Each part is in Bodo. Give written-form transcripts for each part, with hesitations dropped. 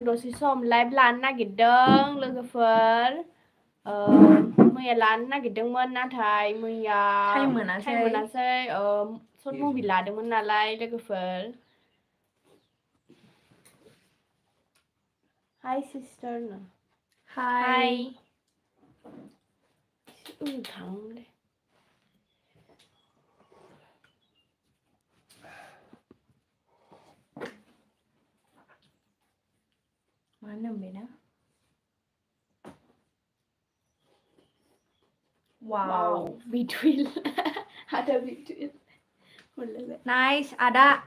दसे सम लाइभ लानो नागिरदों लोगोफोर मैया लानो नागिरदोंमोन नाथाय मैया टाइम मोनासै सर्ट मुभि लादोंमोन नालाय लोगोफोर हाय सिस्टार नो हाय थांले mana beda wow between ada between nice ada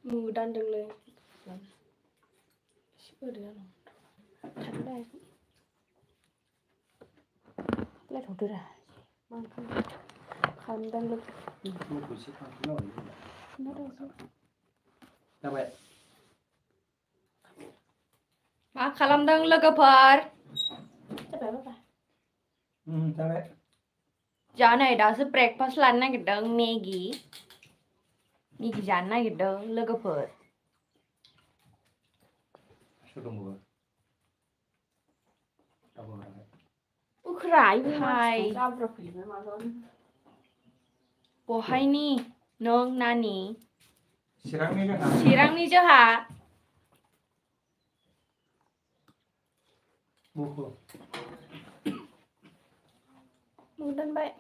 mudan dong le udah Thật lại thủ ra mang không đang lực nó đâu rồi đâu vậy मा खालामदों लोगोफोर जाबाय जा नै दासो ब्रेकफास्ट लानो नागिरदों मेगि जानो नागिरदों लोगोफोर हाय बहायनि नों नानि चिरांनि जोहा mudan baik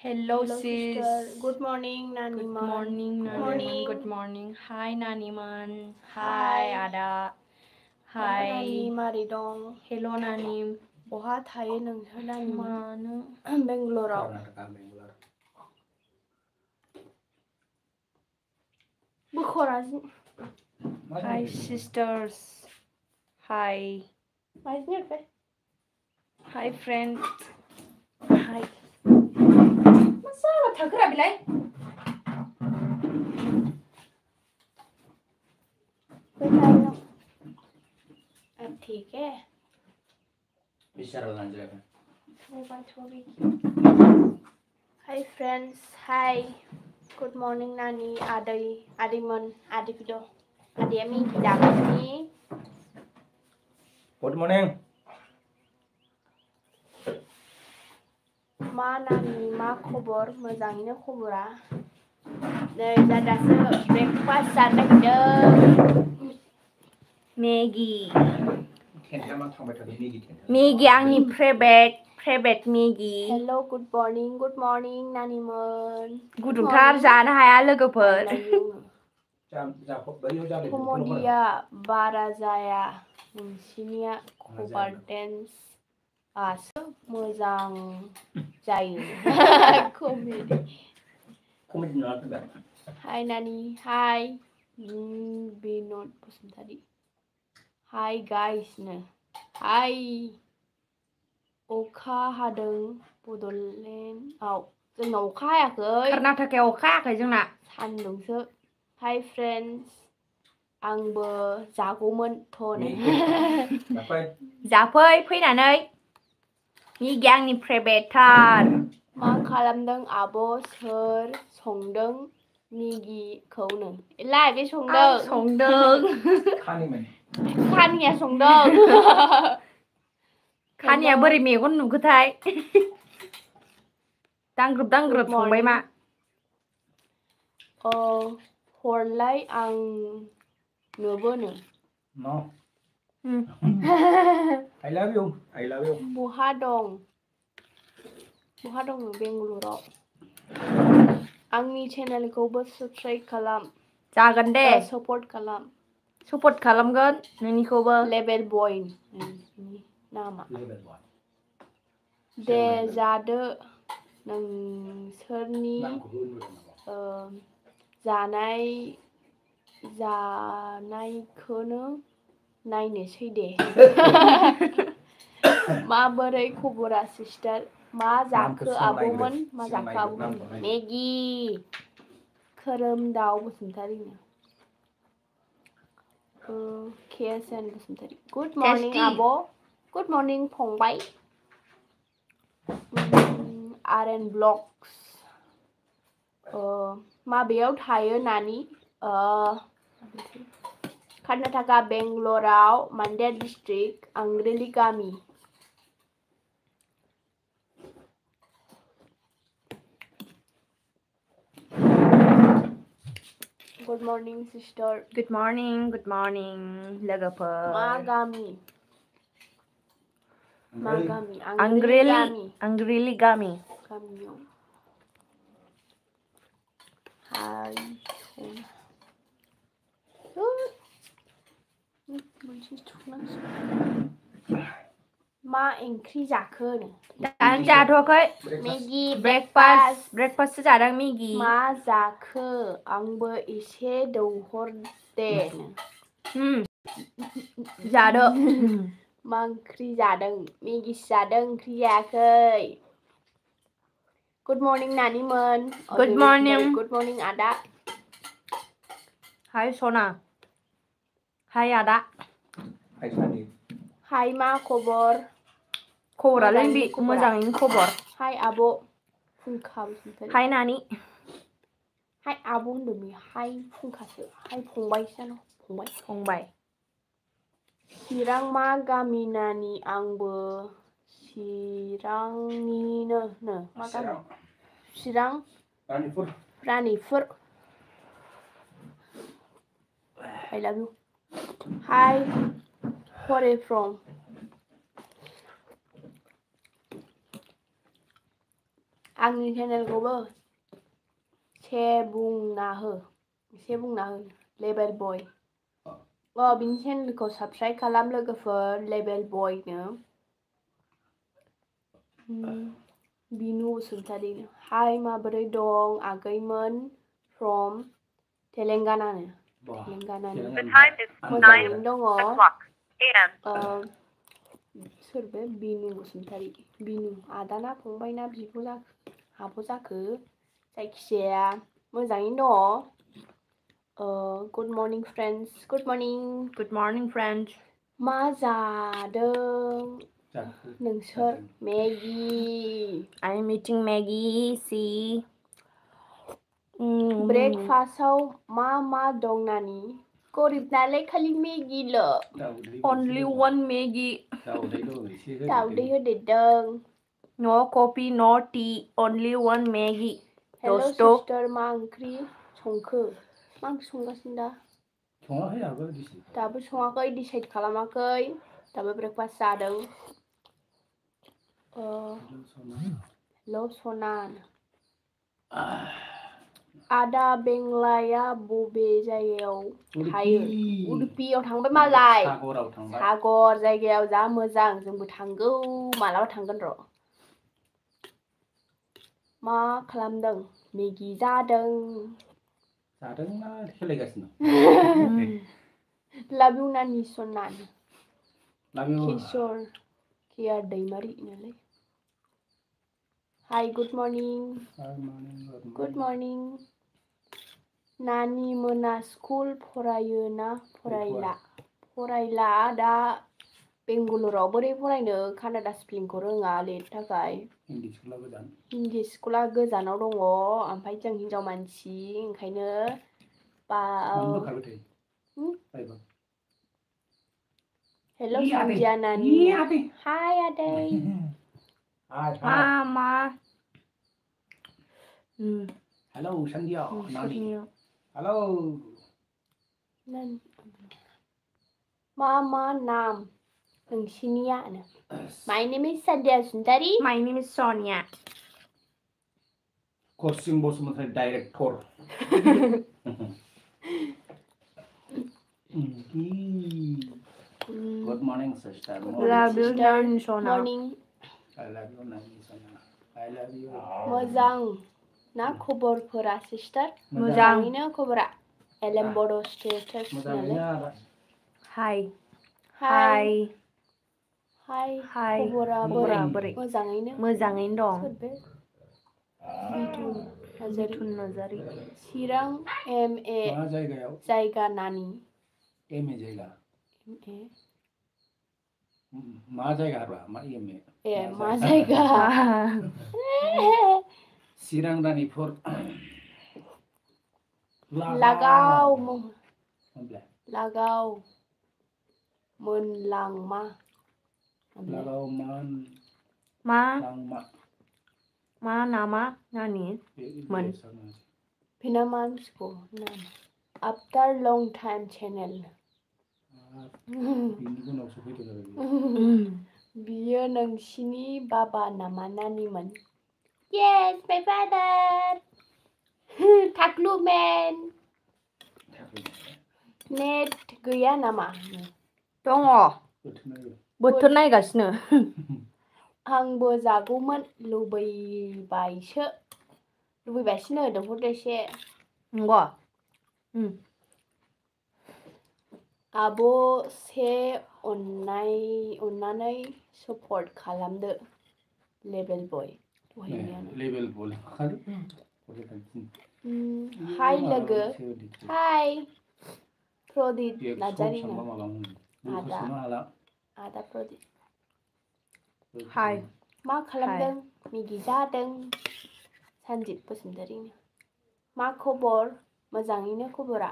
hello sis good morning Nani good morning Nani good morning hi Nani man hi Ada hi Nani mari dong hello Nani बहा थायो नोंसोर नानि मानो बेंगलराव बोखराजों hi sisters hi hi friend hi masa thakra bilai ठीक है Hi friends, hi. Good morning Nani, Adiman, Adipido. Adiami Dami. Good morning. Ma Nani, ma खबर मोजाङैनो खबरा. नै दा दासो ब्रेकफास्ट जानो नागिरदों. मेगि आंनि फेभरेट मेगि हेलो गुड मर्निं नानिमोन गुदुंथार जानो हाया लोगोफोर कमेडिया बारा जाया नोंसिनिया कभार डेन्स आसो मोजां जायो कमेडि नङा हाय नानि हाय बिनोद बसुमतारी हाय गाइस नो हाय अखा हादों बड'लेण्डआव जोंनाव अखा हायाखै कर्नाटकायाव अखा हायाखै जोंना सान्दुंसो हाय फ्रेन्ड्स आंबो जागौमोन थ'नै जाफै फैनानै मेगि आंनि फेभरेटथार मा खालामदों आब' सोर संदों मेगिखौनो एलाय बे संदों खानिया संदों खानिया बोरै मेगन नुखोथाय दांग्रोब संबाय मा हरलाय आं नोबोनो I love you. बहा दं बेंगलराव आंनि चेनेलखौबो साबस्क्राइब खालाम जागोन दे सापर्ट खालामगोन नोंनिखौबो लेभेल बय नामा दे जादो नोंसोरनि जानायखौनो नायनोसै दे माबोरै खबरा सिस्टार मा जाखो आब'मोन मेगि खोरोमदाव बसुमतारिनो KSN बसुमतारी गुड मर्निं आब' गुड मर्निं फंबाय RN ब्लग्स माबेयाव थायो नानि कर्नाटका बेंगलराव मान्ड्या डिस्ट्रिक्ट आंग्रेली गामि good morning sister Good morning लोगोफोर मा गामि आंग्रेली गामि आंग्रेली गामि गामियाव हाय मा ओंख्रि जाखो दान जाथ'वाखै मेगि ब्रेकफास्ट जादों मेगि मा जाखो आंबो एसे दौहरदे जादो मा ओंख्रि जादों मेगिसो जादों ओंख्रि जायाखै गुड मर्निं नानिमोन Good morning गुड मर्निं आदा हाय सना हाय आदा हाय सानि हाय मा खबर खबरालाय मोजाङैनो खबर हाय आब' फुंखा बसुमतारी हाय नानि हाय आब' होनदों हाय फुंखासो हाय फंबायसो जानो फंबाय चिरां मा गामि नानि आंबो चिरांनिनो मा गामि चिरां Ranipur I love you hi where are you from आंनि चेनेलखौबो एसे बुंना हो लेभेल बय बिनि चेनेलखौ साबस्क्राइब खालाम लोगोफोर लेभेल बयनो बिनु बसुमतारी हाय माबोरै दं आगैमोन फ्रम तेलेंगानानि मोजाङैनो दङ सोर बे बिनु बसुमतारी बिनु आदाना फंबायना बिब' जाखो आब' जाखो जायखिजाया मोजाङैनो दङ good morning friends good morning friends मा जादों नोंसोर मेगि I am eating Maggi see ब्रेकफास्टआव मा दं नानि गरिब नालाय खालि मेगिल' only one Maggi दाउदै होदेरदों no coffee no tea only one Maggi हेल' Rosto सिस्टार मा ओंख्रि संखो मा ओंख्रि संगासिनो दाबो सङाखै डिसाइड खालामाखै दाबो ब्रेकफास्ट जादों हेल' सना आदा बेंलाया बबे जायगायाव थायो उडुपियाव थांबाय मालाय सागर जायगायाव जा मोजां जोंबो थांगौ मालाबा थांगोन र' मा खालामदों मेगि जादोंना खेलायगासिनो लाभ इउ नानि सना किशोर केयार दैमारि नालाय हाय गुड मर्निं नानि मोना स्कुल फरायो ना फरायला दा बेंगलराव बोरै फरायनो कानाडा स्पेलिंखौ रोङा लिरनो थाखाय हिन्दी स्कुला गोजानाव दङ ओमफ्राय जों हिनजाव मानसि ओंखायनो हेल' सन्जिया नानि हाय आदै मा हेलौ सन्जिया नानि हेलौ मा नाम नोंसिनिया My name is Sandhya Sundari. My name is Sonia. Costume Bosumantari director. Good morning, sister. Love you, Nani Sona. Morning. I love you, Nani Sona. I love you. मोजां ना खबरफोरा सिस्टार मोजाङैनो खबरा एलएम बड' स्टेटास हाय खबरा बोरै मोजाङैनो दं बिथुन नार्जारि चिरां एमए जायगा नानि एमए जायगा मा जायगा मा एमए मा जायगा चिरां Ranipur Lagaw Apa? Lagaw Menlangma Lagaw man Ma langma. Ma nama nani? Man. Pinamansko After long time channel Ini pun aku suka itu lagi. Biyo नोंसिनि बाबा नामा नानिमोन? Yes, my father. Taklu man. Net गैया नामा? दङ Betul. बोथोर नायगासिनो आंबो जागौमोन लुबैबायसो दोनहरदो एसे नंगौ आब' से अननानै सापर्ट खालामदो लेभेल बय Level boleh kali. हाय लोगो हाय प्रदीप नार्जारि आदा प्रदीप हाय मा खालामदों मेगि जादों सानजित बसुमतारि मा खबर मोजाङैनो खबरा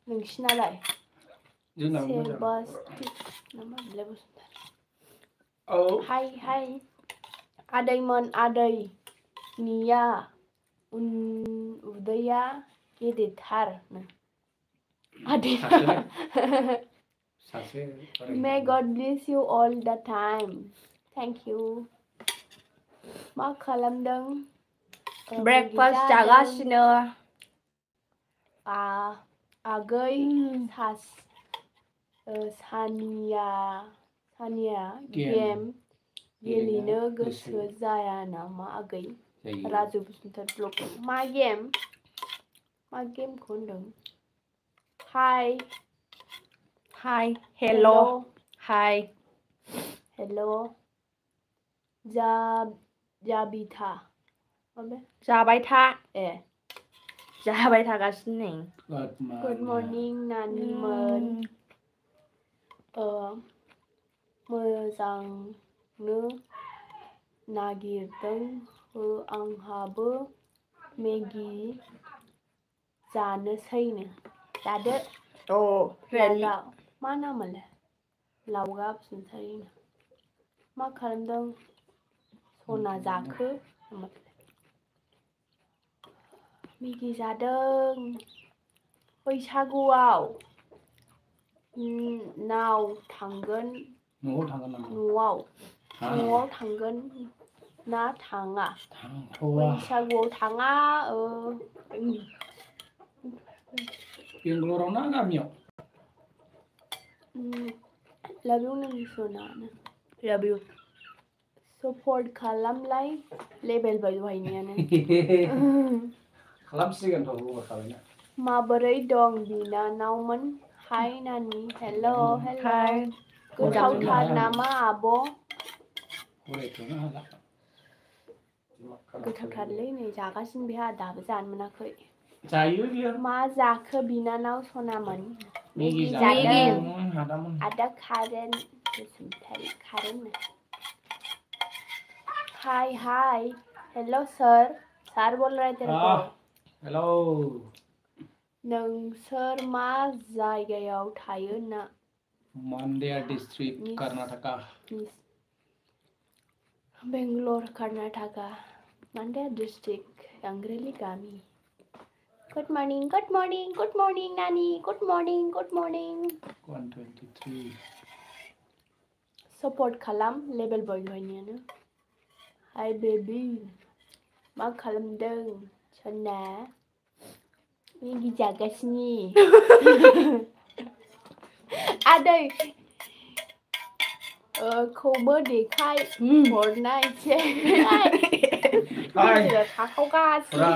नोंसिनालाय हाय आदैमोन आदैनिया उदैया गेदेरथार आदै May God bless you all the time. Thank you. मा खालामदों? ब्रेकफास्ट जागासिनो आगै सानिया गेम गेलेनो गोसो जाया नामा आगै? राजु बसुमतारि ब्लग मा गेमखौ होनदों? हाय हेलो हाय हेलो जाबिथा जाबाय थागासिनो नै गुड मर्निं नानिमोन मोजांनो नागिरदों आंहाबो मेगि जानोसैनो जादो मा नाममोनलाय लावगा बसुमतारि मा खालामदों सना जाखो मेगि जादों बैसागुआव न'आव थांगोन ना थाङा बैसागुआव थाङा बेंगलराव ना गामियाव love you नोंनि सनानो love you support खालामलाय लेभेल बाय दहायनियानो खालामसिगोनथ' बुंबा खालामनो माबोरै दं बिनानावमोन हाय नानि हेल' गोथावथार नामा आब' गोथावथारलै नै जागासिनो बेहा दाबो जानो मोनाखै जायो बियो मा जाखो बिनानाव सनामोन मेगि जादों हादामोन आदा कारेन बसुमतारि कारेन हाय हेल' सर बोल रहे तेरे को हेलौ नोंसोर मा जायगायाव थायो ना मान्ड्या डिस्ट्रिक्ट कर्नाटका बेंगलर कर्नाटका मान्ड्या डिस्ट्रिक्ट अंग्रेली गामि गुड मर्निं नानी गुड मर्निं 123 सपोर्ट खालाम लेभेल बय दहायनियानो हाय बेबी मा खालामदों सना मेगि जागासिनो आदै खौबो देखाय हरनाय एसे थाखावगासिनो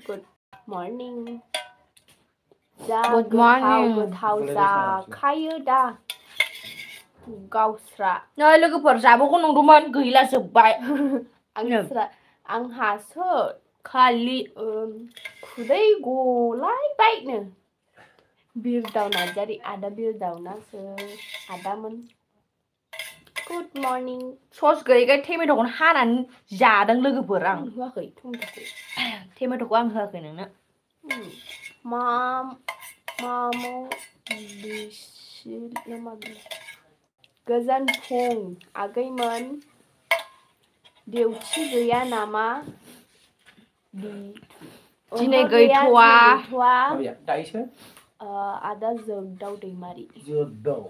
गुड मर्निं गोथाव जाखायो दा गावस्रा नै लोगोफोर जाबोगौ नंदोंमोन गैला जोब्बाय आंहासो खालि खुदै गलायबायनो बिरदाव नार्जारि आदा बिरदावनासो आदामोन Good morning सस गैयैखाय टमेट'खौनो हानानै जादों लोगोफोर आं होआखै टमेट'खौ टमेट'खौ आं होआखै नोंनो मामाव बिसिल नामा बिलाय गोजोन फुं आगैमोन डिउटि गैया नामा दिनै गैथ'वा माबाया दायोसो आदा जोगदाव दैमारि जोगदाव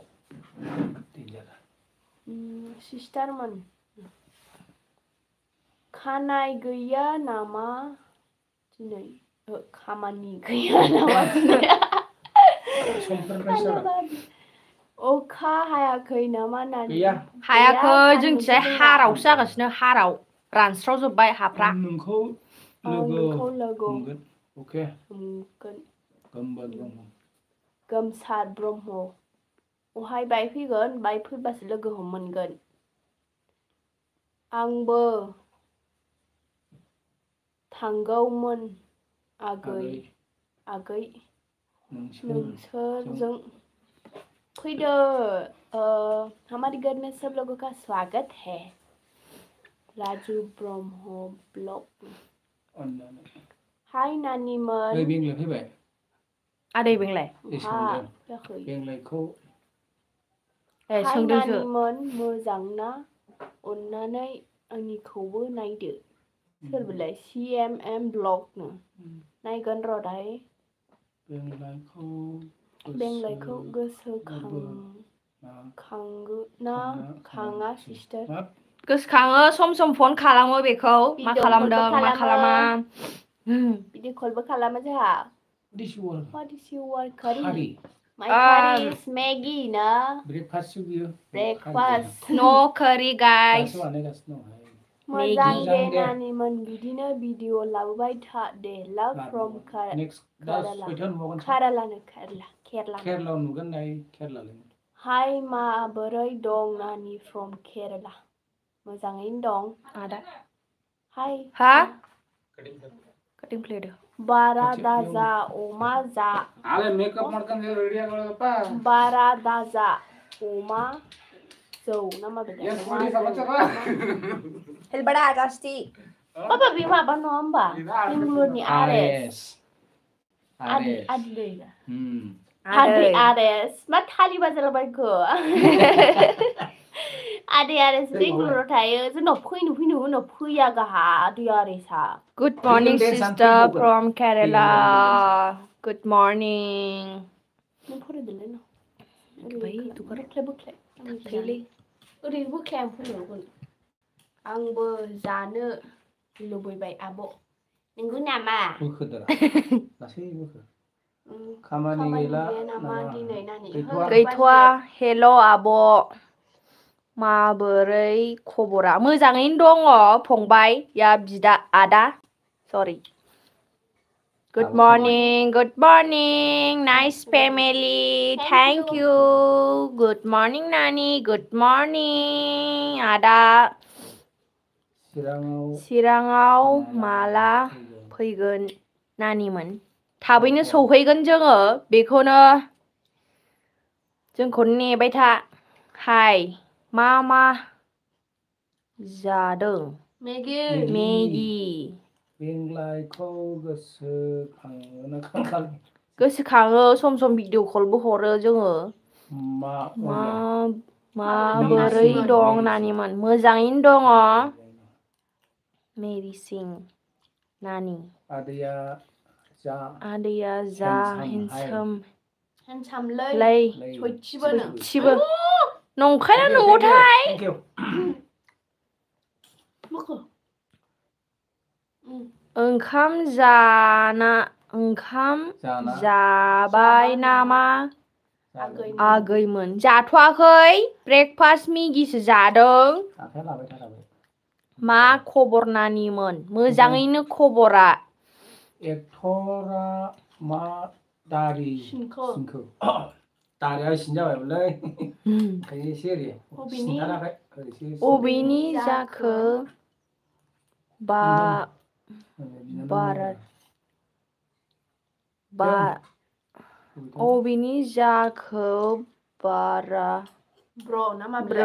सिस्टारमोन खानाय गैया नामा दिनै खामानि गैया नामा अखा हायाखै नामा नानि हायाखै जोंथिंजाय हारावसो जागासिनो हाराव रानस्रावजोब्बाय हाफ्रा नोंखौ लोगो मोनगोन अके गोमसार ब्रह्म अहाय बाय फैगोन बाय फैबासो लोगो मोनगोन आंबो थांगौमोन आगै नोंसोरजों फैदो हमारी घर में सब लोगों का स्वागत है राजू ब्रह्म ब्लॉग हाय नानीमोन बेंगलाय फैबाय आदै बेंलाय बेंलायखौ हाय नानीमोन मोजां ना अन्नानै आंनिखौबो नायदो सोरबोलाय CMM ब्लग नो नायगोन र' दाय बेंलायखौ गोसोखांना खाङा सिस्टार गोसोखाङो सम फन खालामो बेखौ मा खालामदों मा खालामा भिडिअ कलबो खालामो जोंहा What is your curry? My curry is Maggi ना breakfast no curry guys मोजां दे नानीमोन बिदिनो भिडिअ लाबोबाय था दे love from केरला नुगोन नाय केरला हाय माबोरै दं नानी from केरला मोजाङैनो दं आदा हाय हा कटिंग प्लेट बारा दाजा अमा जा आले मेकअप ಮಾಡ್ಕೊಂಡು ರೆಡಿ ಆಗೋಳಪ್ಪ बारा दाजा अमा जौ नामा बेलाय हेलबड़ा आगास्ति बाबा बे माबा नङा होमबा बेंगलुरुनि आरएस आदै आरएस मा थालि बाजारबायखो आदै आरएस बेंगलुरुआव थायो जोंनाव फैनो उनाव फैया गाहा आदै आरएसआ good morning sister from Kerala good morning नों फरायदोंलै ना भाई तू कर बोख्लाय ओरैनो बोख्लाय आं फरायहरगोन आंबो जानो लुबैबाय आब' नंगौ नामा बोखोदोरा गासै बोखो खामानि गैला नामा दिनै नानि गैथ'वा हेल' आब' माबोरै खबरा मोजाङैनो दङ फंबाय या बिदा आदा सरि Good morning, nice family, thank you. Good morning, Nani. Good morning, Ada. चिराङाव माला फैगोन नानिमोन थाबैनो सौहैगोन जोङो बेखौनो जोंखौनो नेबाय था हाय मा जादों मेगि बेंलायखौ गोसोखाङो सम भिडिअ कलबो हरो जोङो माबोरै दं नानिमोन मोजाङैनो दङ मेरि सिं नानि आदैया जा हेन्डसामलै सयथिबो नंखायना नङावथाय ओंखाम जाबाय नामा आगैमोन जाथ'वाखै ब्रेकफास्ट मेगिसो जादों मा खबर नानिमोन मोजाङैनो खबरा एक्टरा मा दारि सिनखो दारिया सिन जाबायमोनलै ओंखायनो एसे ओरै सिनथाराखै अबेनि जाखो अबेनि जाखो बारा ब्र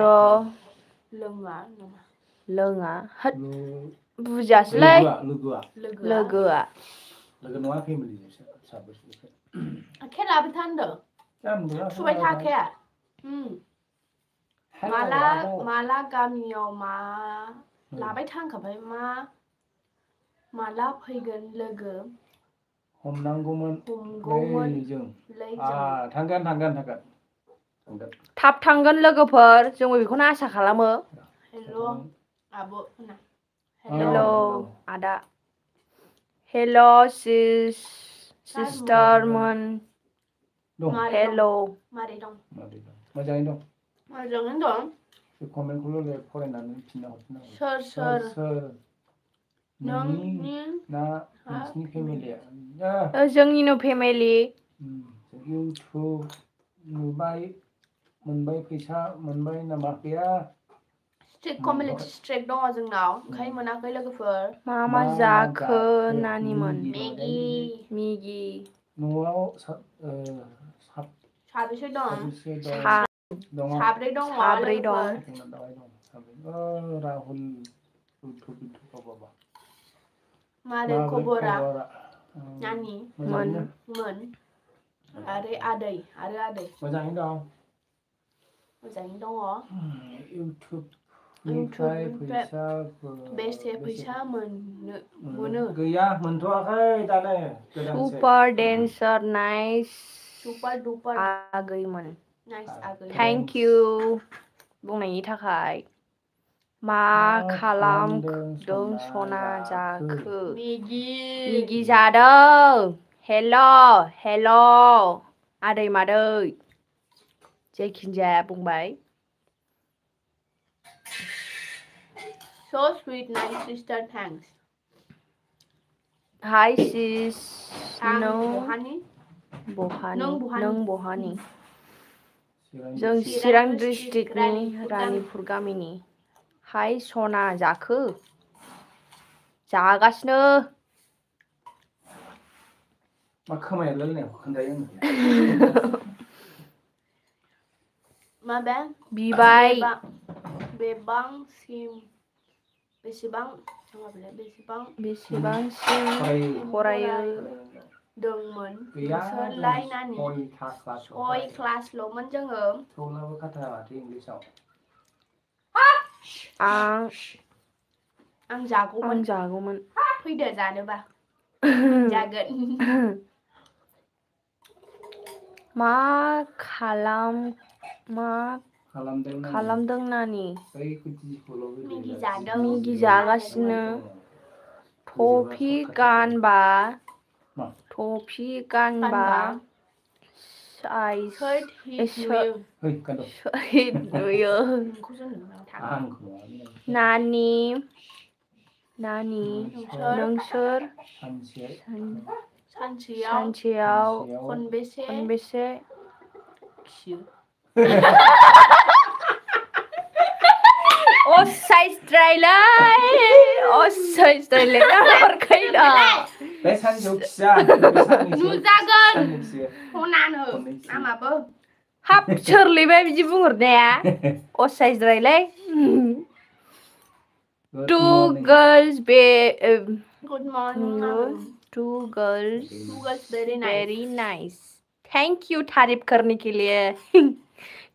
Lenga nama. Lenga. Het Lu bujaslay. Logoa. Logoa. Logo noa family sabar. Khe la bi than de. Chubai tha khe. Mala गामियाव लाबाय थांखाबाय माला फैगोन लोगो हमनांगौमोन जों थांगोन थाब थांगोन लोगोफोर जोंबो बेखौनो आसा खालामो हेलो आब' हेलो आदा हेलो सिस्टारमोन हेलो मारै दं मोजाङैनो दं कमेन्टखौल' फरायनानै फिनना हरफिननांगौ सोर नोंसिनि फेमिलिया जोंनिनो फेमिलि इउटुब मोनबाय फैसा मोनबाय नामा गैया कमिउनिटि स्ट्रेक दङ जोंनाव ओंखायनो मोनाखै लोगोफोर मा जाखो नानिमोन मेगि न'आव साबेसे दं साब्रै दं राहुल मारै खबरा नानि मोन आरो आदै मोजाङैनो दङ इउटुबनिफ्राय बेसे फैसा मोनो गैया मोनथ'वाखै दानो super dancer nice super duper आगैमोन नाइस आगै थेंक इउ बुंनायनि थाखाय मा खालामदों सना जाखो मेगि जादों हेल' आदै मादै जेखिजाया बुंबाय so sweet nice sister thanks hi sis नों बहानि जों चिरां डिस्ट्रिक्टनि रानिपुर गामिनि हाय सना जाखो जागासिनो मा खोमायालाय खोन्थायो माबा बिबाय बेसेबांसिम फरायो दोंमोन नोंसोरलाय नानि 6 क्लासल'मोन जोङो थेवब्लाबो खाथाराखै इंलिसाव आं जागौमोन फैदो जानोबा जागोन मा खालामदों नानि मेगि जागासिनो टफि गानबा सोर नुयो नानि नोंसोर सानसेयाव खनबेसे खियो असाइसद्रायलै हरखायदा बे सानसेयाव खिया नुजागोन हनानो नामाबो हाब सोरलैबाय बिदि बुंहरनाया असाइसद्रायलै Two girls very nice. Thank you तारीफ करने के लिए.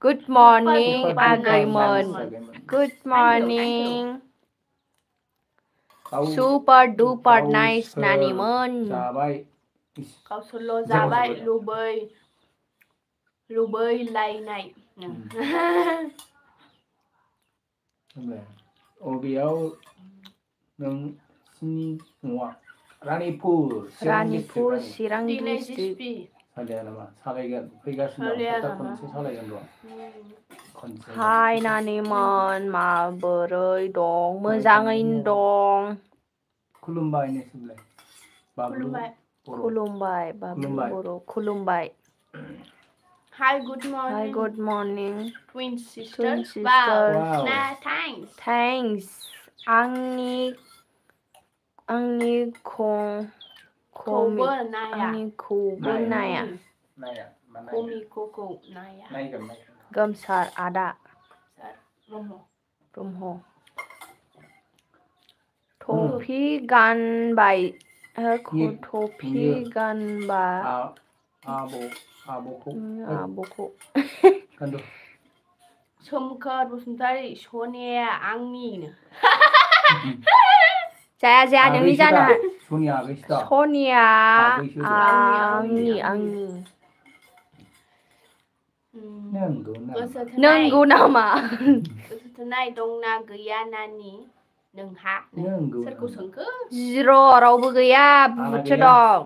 Good morning आगैमोन. Good morning. Super duper nice नानीमोन. गावसोरल' जाबाय लुबैलायनाय. अबेयाव नोंसिनि न'आ रानिपुर चिरां डिस्ट्रिक्ट सालायगोन फैगासिनो खनसे सालायगोन र' हाय नानिमोन माबोरै दं मोजाङैनो दं खुलुमबाय नोंसोरलाय खुलुमबाय बर' खुलुमबाय Hi, good morning. Twin sister. Wow. Thanks. आंनिखौबो नाया. गोमसार आदा. ब्रह्म टफि गानबाय टफि गानबाय आब'खौ खोन्थु सोमखोर बसुमतारी सनिया आंनिनो जाया नोंनि जानो सनिया आगैसो सनिया आंनि नंगौ नामा गोसो थोनाय दंना गैया नानि नोंहा सोरखौ सोंखो जिर' रावबो गैया बुहुदसो दं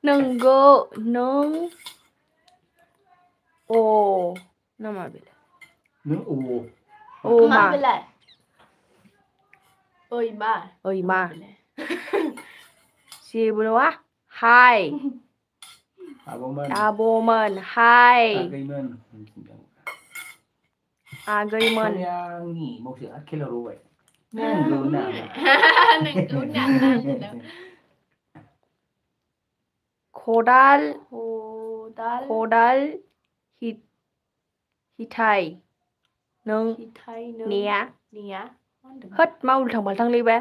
नंगौ नों नामा बेलाय नों मा बेलाय ओइ मा जेबो नङा हाय आब'मोन हाय आगैमोन सनियानि मौसो खेला रोबाय नंगौ नामा खदाल हिथाय नों नेया होद मा उल्थां फाल्थांलै बे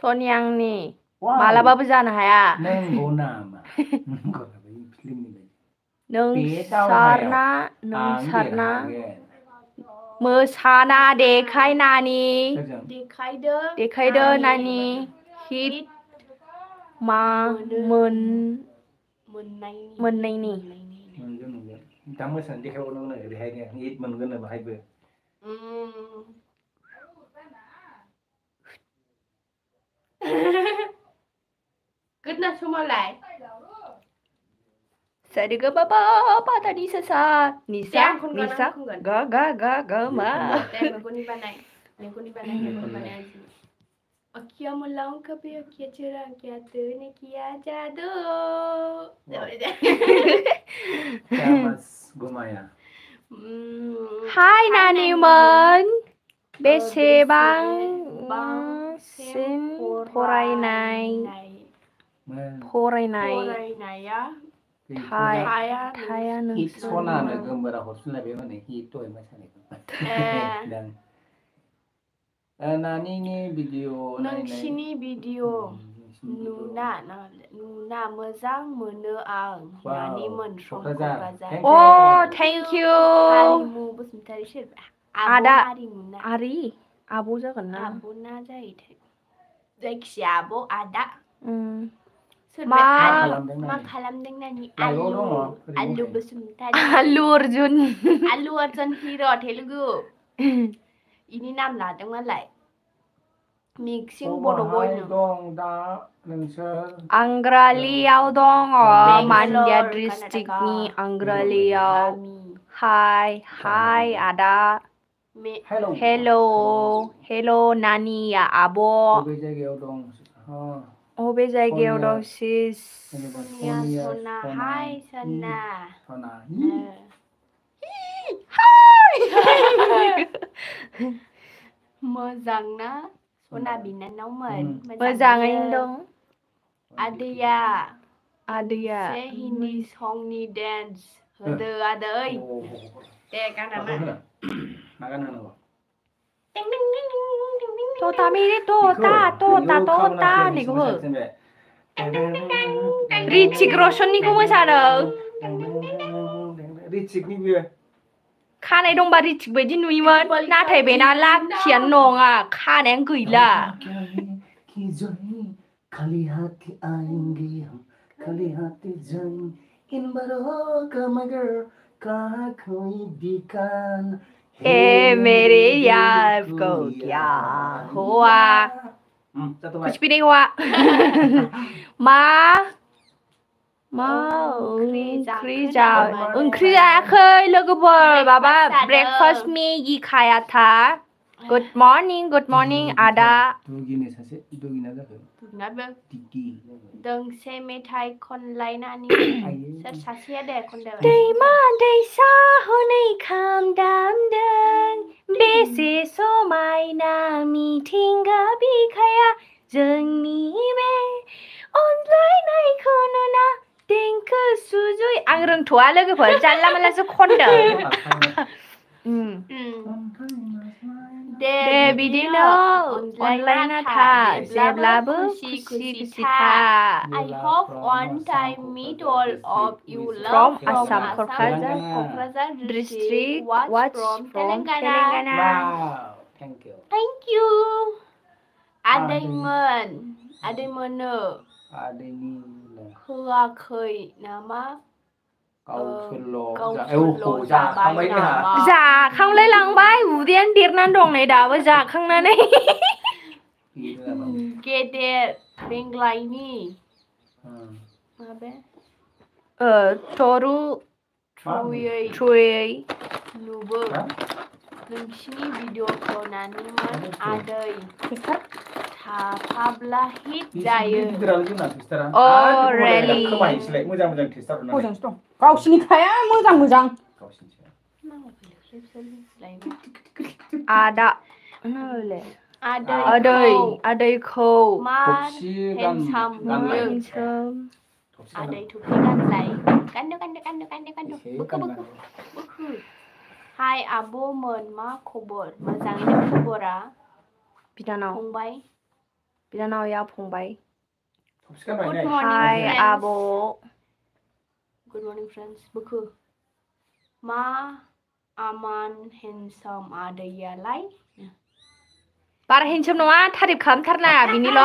सनियानि मालाबाबो जानो हाया नंगौ नामा नोंसारना मोसाना देखायनानि देखायदो नानि हिट मा मोननायनि दा मोसानो देखायबावनांगोन बेहायनो हिट मोनगोन बाहायबो गोदना समावलाय Sadiga baba pada Nisa ga ma Mengkuni banai Akia melang kape akia cerang kia tene kia jadu Mas Gumaya Hai Naniman बेसेबांसिम फरायनाया थाया सनानो गोमबोरा हरफिनलाय बे माने हिट दहाय मोसानायखौ नानिनि भिडिअ नोंसिनि भिडिअ नुना मोजां मोनो आं नानिमोन क'क्राझार थेंक इउ हारिमु बसुमतारी सोर आदा हारिमुना आब' जागोन ना आब'ना जाहैथों जायखिया आब' आदा मा खालामदों नानि आलु बसुमतारी आलु अर्जुन हिर' तेलुगु इनि नाम लादों मालाय मिक्सिं बड'बयनो दं दा नोंसोर आंग्रालियाव दङ मान्डिया डिस्ट्रिक्टनि आंग्रालियाव हाय आदा हेल' नानिया आब' अबे जायगायाव दं सिस सना हाय सना मोजां ना सना बिनानावमोन मोजाङैनो दं आदैया से हिन्दी संनि डेन्स होदो आदै दे गाना Tota mire tota niku ho Hrithik Roshan niku मोसादों Hrithikनि बियो खानाय दंबा ऋतिक बायदि नुयोमोन नाथाय बेना लाखियानो नङा खानायानो गैला खाली हाथी आएंगे हम खाली हाथी जाएंगे इन बारों का मगर कहाँ कोई दिखान मेरे यार को क्या हुआ कुछ भी नहीं हुआ ओंख्रि जायाखै लोगोफोर माबा ब्रेकफास्ट मेगि खाया था गुड मर्निं आदा दुगिनो सासे दुगिना जाखो दोंसे मेथाइ खनलायनानै सोर सासेया दे खनदो दैमा दैसा हनै खाम दामदों बेसे समायना मिथिंगा बिखाया जोंनि बे अनज्लायनायखौ नुना देंखो सुजुय आं रोंथ'आ लोगोफोर जानला मानलासो खनदों दे बिदिनो अनलायना था जेब्लाबो खुसि था I hope one time meet all of you love From from Assam, Kokrazar district watch from Telangana. Wow, thank you. Thank you. Adaimono Adeni होआखै नामा गावसोरल' जाखांबाय नामा जाखांलाय लांबाय उदैयानो देरनानै दं नै दाबो जाखांनानै गेदेर बेंग्लायनि माबे थरु थ्रुयै नुबो नोंसिनि भिडिअखौ नानिमोन आदै थाफाब्ला हिट जायो रेलि मोजांसो दं गावसिनिखाया मोजां आदैखौ मा हेन्डसाम नुयो आदै थुफि गानलाय गानदो बोखो हाय आब'मोन मा खबर मोजाङैनो खबरा बिनानावया फंबाय Good morning हाय friends. आब' Good morning friends. बोखो मा आमान हेन्डसाम आदैयालाय बारा हेन्डसाम नङा थारिफ खालामथारनाङा बिनिल'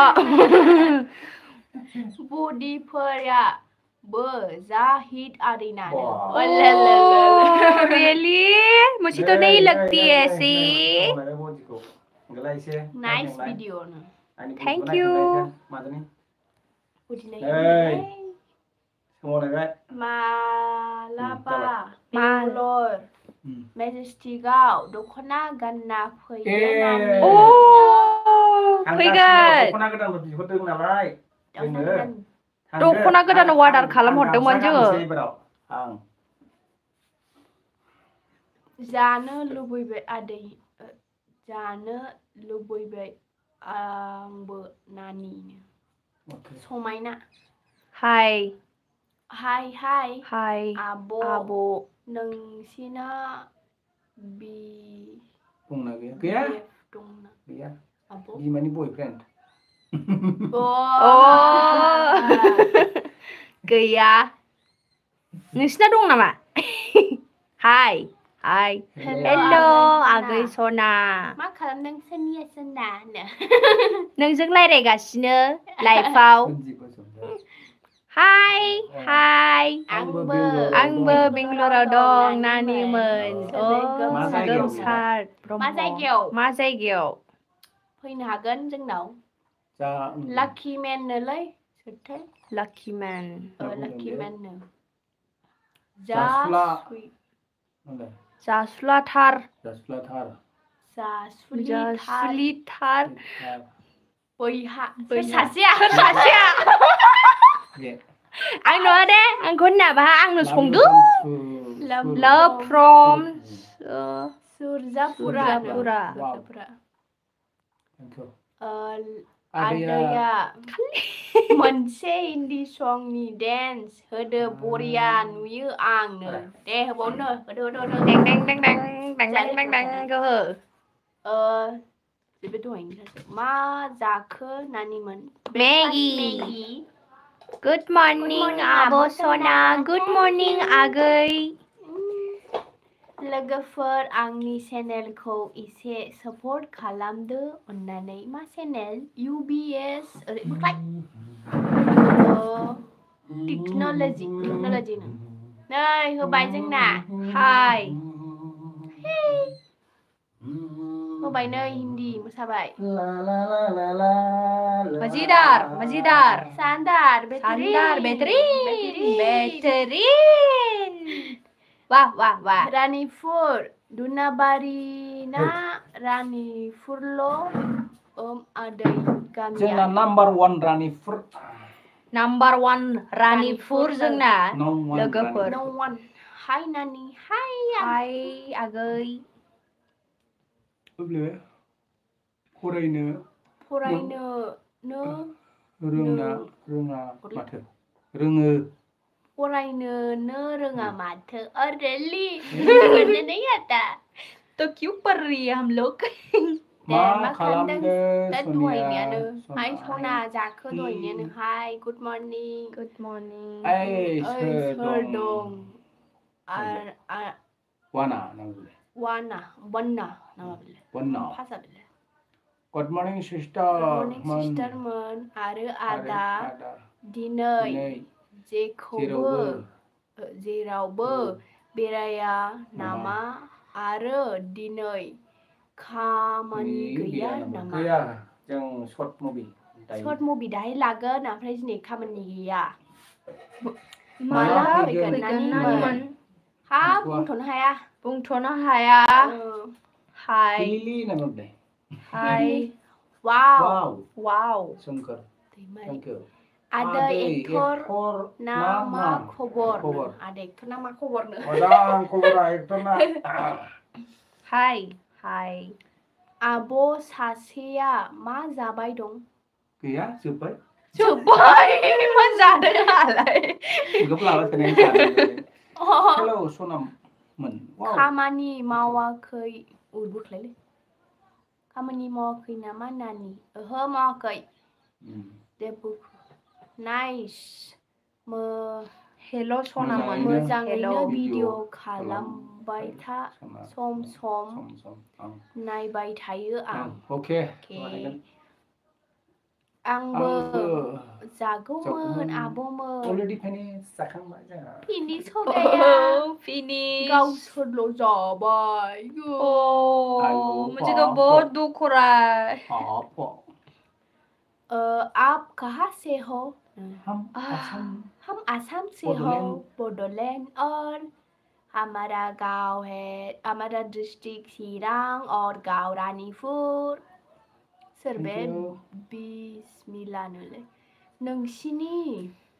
बडिफोराबो जा हिट आदैना really मुझे तो नहीं लगती ऐसी नाइस वीडियो थैंक यू मालाबा बेंगलर मेजेस्टिकआव दख'ना गानना फैगोन दख'ना गोदान अर्डार खालामहरदोंमोन जोङो जानो लुबैबाय आदै जानो लुबैबाय आंबो नानिनो समायना हाय आब' नोंसिना दंना गैया आब' बिमानि बयफ्रेन्ड गैया नोंसिना दं नामा हाय हेल' आगै सना मा खालामदों सना नोंजों रायज्लायगासिनो लाइफआव हाय आंबो बेंगलराव दं नानिमोन गोमसार मा जायगायाव फैनो हागोन जोंनाव लाकी मेन नोलै सोरथाय लाकी मेन नो जासुलाथार बैहा सासेया आं नङा दे आंखौ होनाबा आंनो संदो love from सुरजापुरा आदैया मोनसे हिन्दी संनि डेन्स होदो बरिया नुयो आंनो दे होबावनो होदो गोहो जेबो दहायनो मा जाखो नानिमोन मेगि गुड मर्निं आब' सना गुड मर्निं आगै लोगोफोर आंनि चेनेलखौ एसे सापर्ट खालामदो अन्नानै मा चेनेल UBS टेक्न'लजि नै होबाय जोंना हाय होबाय नै हिन्दी मोसाबाय मजेदार शानदार बेहतरीन वाह रानीपुर दुनाबारी ना रानीपुरल' आदै गामिया जोंना नाम्बार 1 रानीपुर जोंना लोगोफोर हाय नानि हाय आगै फरायनो रोङा माथो रोङो फरायनोनो रोङा माथो really बेफोरनो आदा तो क्यों पढ़ रही है हम लोग मा मा खालामदो दा सनिया दहायनियानो हाय सना जाखो दहायनियानो hi good morning good morning ओइ सोर दं वाना नांगौले वन्ना नामा बेलाय वन्ना फासा बेलाय good morning good sister morning सिस्टारमोन आरो आदा दिनै जेरावबो बेराया नामा आरो दिनै खामानि गैया नामा गैया जों शर्ट मुभि दाहाय लागोन ओमफ्राय दिनै खामानि गैया माला फैगोन नानिमोन हा बुंथ'नो हाया बुंथ'नो हाया हाय लिलि नांगौले हाय वाव वाव सोमखोर थेंक यू आदै एक्टर ना मा खबर आदै एक्टर ना मा खबरनो मोजां खबरा एक्टर ना हाय हाय आब' सासेया मा जाबाय दं गैया जोब्बाय मा जादों हालाय गोब लाबाय थानाय जादों हेलौ सनाममोन खामानि मावाखै उरबुख्लायलै खामानि मावाखै नामा नानि ओहो मावाखै जेबो नाइस हेल' सनामोन मोजाङैनो भिडिअ खालामबाय था सम सम नायबाय थायो आं अके आंबो जागौमोन आब'मोन अलरेडी फिनिश जाखांबाय जोंहा फिनिश हो गया फिनिश गावसोरल' जाबाय मुझे तो बहुत दुख हो रहा है आप कहाँ से हो हम आसाम से हो बोडोलैंड और हमारा गांव है हमारा डिस्ट्रिक्ट चिरां और गांव रानीपुर सोरबे बिस्मिलानोलै नोंसिनि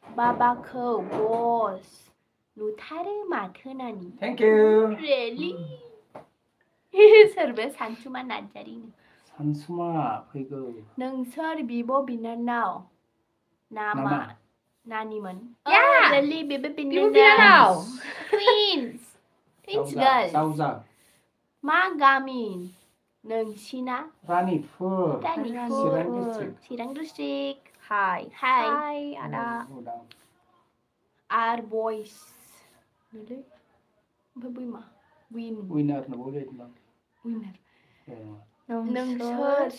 बाबाखौ बस नुथारो माथो नानि थैंक यू रियली सोरबे सानसुमा नार्जारि सानसुमा फैगौ नोंसोर बिब' बिनानाव नामा नानिमोन रियली बिब' बिनानाव twins girls जावजा मा गामि नोंसिना रानीपुर चिरां डिस्ट्रिक्ट हाय आदा आर बयस नोलै ओमफ्राय बै मा विनार नंगौ विनार नोंसोर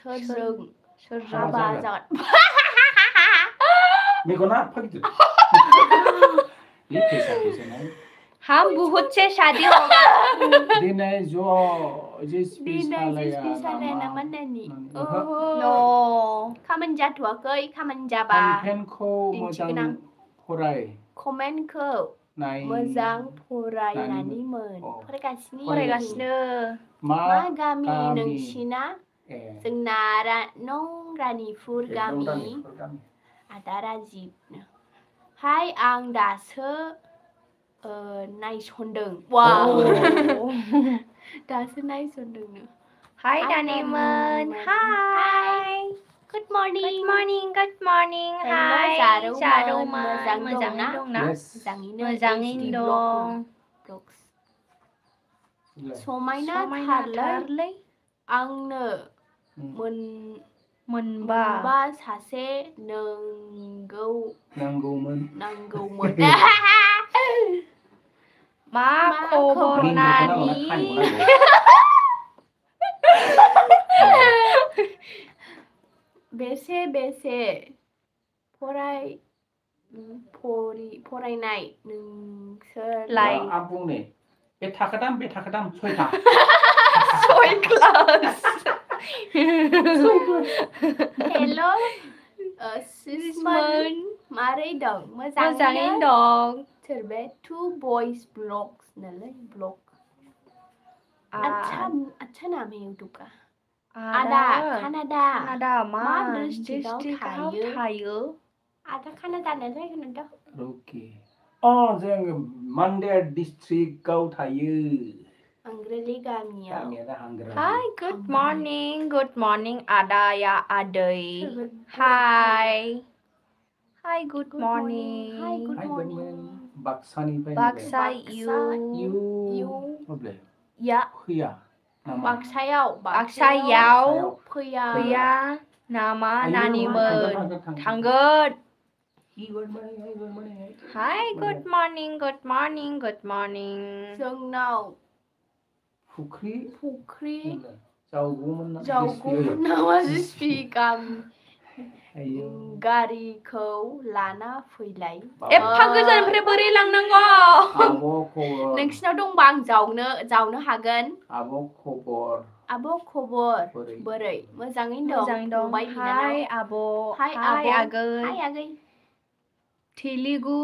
सोरजों हाबा जागोन मेगना फैदो ये कैसा नहीं हम बहुत से शादी होगा दिनै स्पेशल नामा नानि नो खामानि जाथ'वाखै खामानि जाबा कमेन्टखौ मोजां फराय कमेन्टखौ मोजां फरायनानैमोन फरायगासिनो मा गामि नोंसिना जोंना रानिपुर गामि आदा राजिबनो हाय आं दासो नायसनदों दासो नायसनदोंनो हाय नानिमोन हाय गुड मर्निं हाय जारौमोन मोजाङै दंना मोजाङैनो दं समायना थारलै आंनो मोनबा सासे नांगौमोन मा खबर नानि बेसे फरायनाय नोंसोरलाय आं बुंनो बे थाखोदाम सयथा सय क्लास हेल' सिस्मोन मारै दं मोजाङैनो दं सोरबे 2 boys ब्लॉग्स नालाय ब्लॉग अच्छा नाम है यूट्यूब का आदा कानाडा मा डिस्ट्रिक्टआव थायो आदा कानाडा नालाय होनदों ओके जों मानदेर डिस्ट्रिक्टआव थायो हांग्रेली गामियाव हाय गुड मर्निं आदा या आदै हाय Hi, good morning. Hi, good morning. Baksaniफ्राय Baksa you. You. अब्ले Ya. फैया नामा Baksaयाव. Baksaयाव. फैया. Fैया. Nama Ayo, Naniman. थांगोन. Tangged. Good morning. Hi, good morning, good morning, good morning. जोंनाव फुख्रि जावगौमोन जावगौमोन नामा जिसपि आयो गारिखौ लाना फैलाय एफा गोजाननिफ्राय बोरै लांनांगौ? आब' खबर नोंसिनाव दंबा आं जावनो हागोन। आब' खबर बोरै मोजाङैनो दं। Hi, Abo. Hi, Agay. Telugu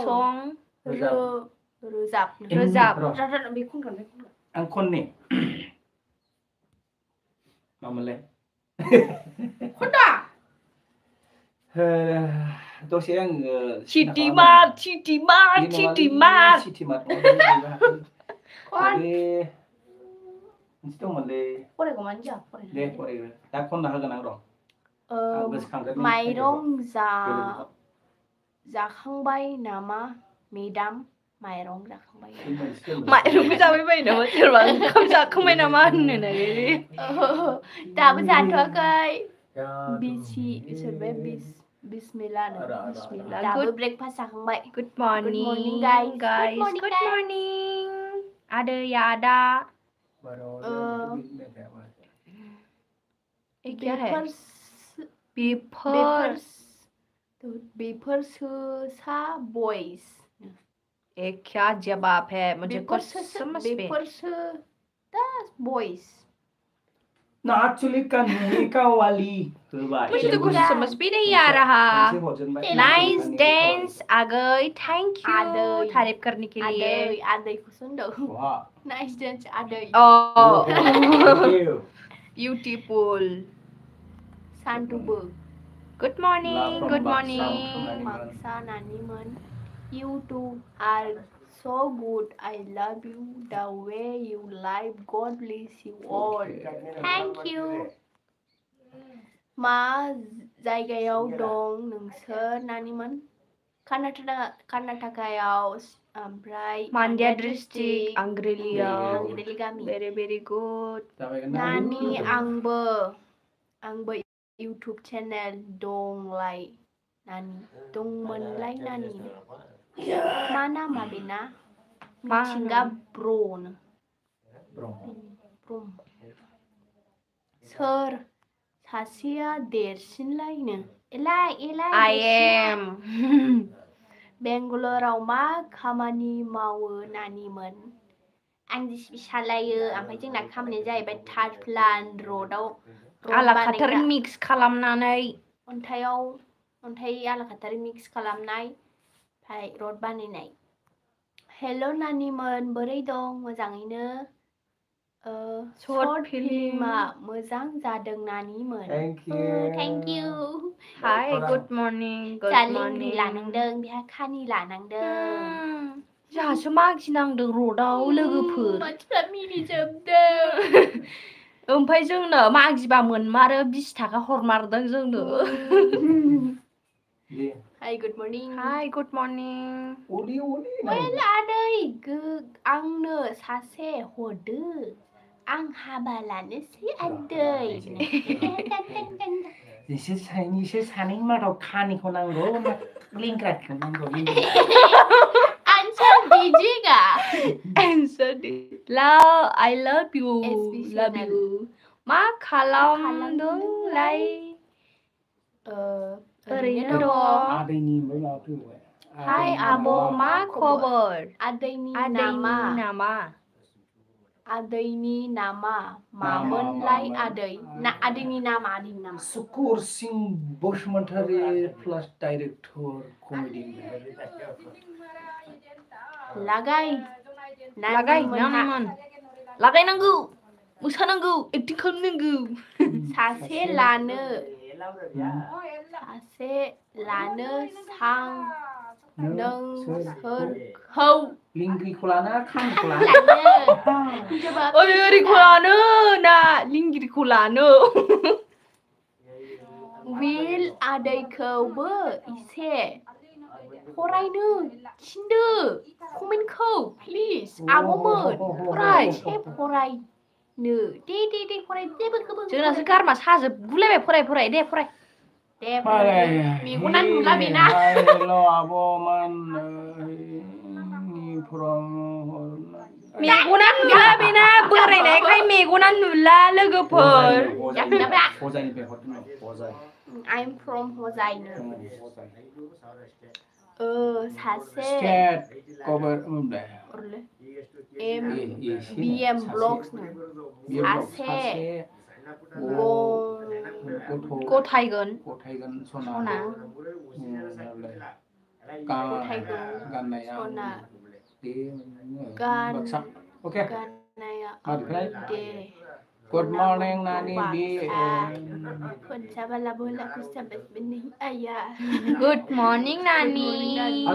song. रोजाब बे खनगोन आं खननि मामोनलाय खनदा दसे आं Chitimar. मोनसे दंमोनलै फरायगौमानि जा दे फरायग्रो दा खनना होगोन आं र' माइरं जाखांबाय नामा मेडाम माइरं जाखांबाय माइरंबो जाबाय बायो नामा सोरबा ओंखाम जाखांबाय नामा होननो नागिरो दाबो जाथ'वाखै बिस्मिल्लाह दाबो ब्रेकफास्ट जाखांबाय Good morning guys. Good morning Ada ya ada क्या है बेफोरसो सा बॉयज ये क्या जवाब है मुझे कुछ समझ में बेफोरसो दा बॉयज Naturally कवाली मुझे तो कुछ समझ भी नहीं आ रहा Nice dance आगई thank you तारीफ करने के लिए आदै को सुन दो Nice dance आदै Oh beautiful Santubu Good morning Maksa Naniman You two are so good I love you the way you live God bless you all Thank you मा जायगायाव दं नोंसोर नानिमोन कर्नाटकायाव ओमफ्राय Mandya district Angeli गामि very good नानि आंबो YouTube चेनेल दंमोनलाय नानि मा नामा बेना मिथिंगा ब्र'न सोर सासेया देरसिनलायनो I am बेंगालराव मा खामानि मावो नानिमोन आं जिसिपि सालायो ओमफ्राय जोंना खामानिया जाहैबाय थार्ड प्लान र'डआव आलाखाथारि मिक्स खालामनानै अन्थाइ आलाखाथारि मिक्स खालामनाय ओमफ्राय र'ड बानायनाय हेल' नानिमोन बोरै दं मोजाङैनो शर्ट फिल्मआ मोजां जादों नानिमोन Thank you Hi good morning लानांदों बेहा खानि लानांदों जोंहासो मागिनांदों र'डआव लोगोफोर मानसिफ्रा मिनिजोबदों ओमफ्राय जोंनो मागिबा मोनमारो 20 थाखा हरमारदों जोंनो Hi good morning आदै आंनो सासे हरदो आं हाबा लानोसै आदै नोंसोर सानैनि मादाव खानिखौ नांगौ ना लिंग्राखौ नांगौ Answer दीजिएगा I love you मा खालामदोंलाय ओरैनो दं आदैनि ओमफ्राय माबा फैबाय Hi आब' मा खबर आदैनि नामा मामोनलाय आदैनि नामा सुकुर सिं बसुमतारी प्लास डाइरेक्टर कमेडि लागायनांगौ मोसानांगौ एक्टिं खालामनांगौ सासे लानो सां नों सोरखौ लिंगिरिखौ लाना खानिखौ लानो ओरैखौ लानो ना लिंगिरिखौ लानो will adaiखौबो एसे फरायनो थिनदो कमेन्टखौ प्लिज आब'मोन फराय एसे फरायनो दे फराय जेबोखौबो जोंनासो गारमा साजोबगुलायबाय फराय दे फराय दे मेगना नुला बेना हेल' आब'मोन मेगना नुला बेना बोरायनायखाय मेगना नुला लोगोफोर I'm from हजायनो सासे BM Vlogs सासे गथायगोन सना गाननाया दे Good morning Nani B Good morning Nani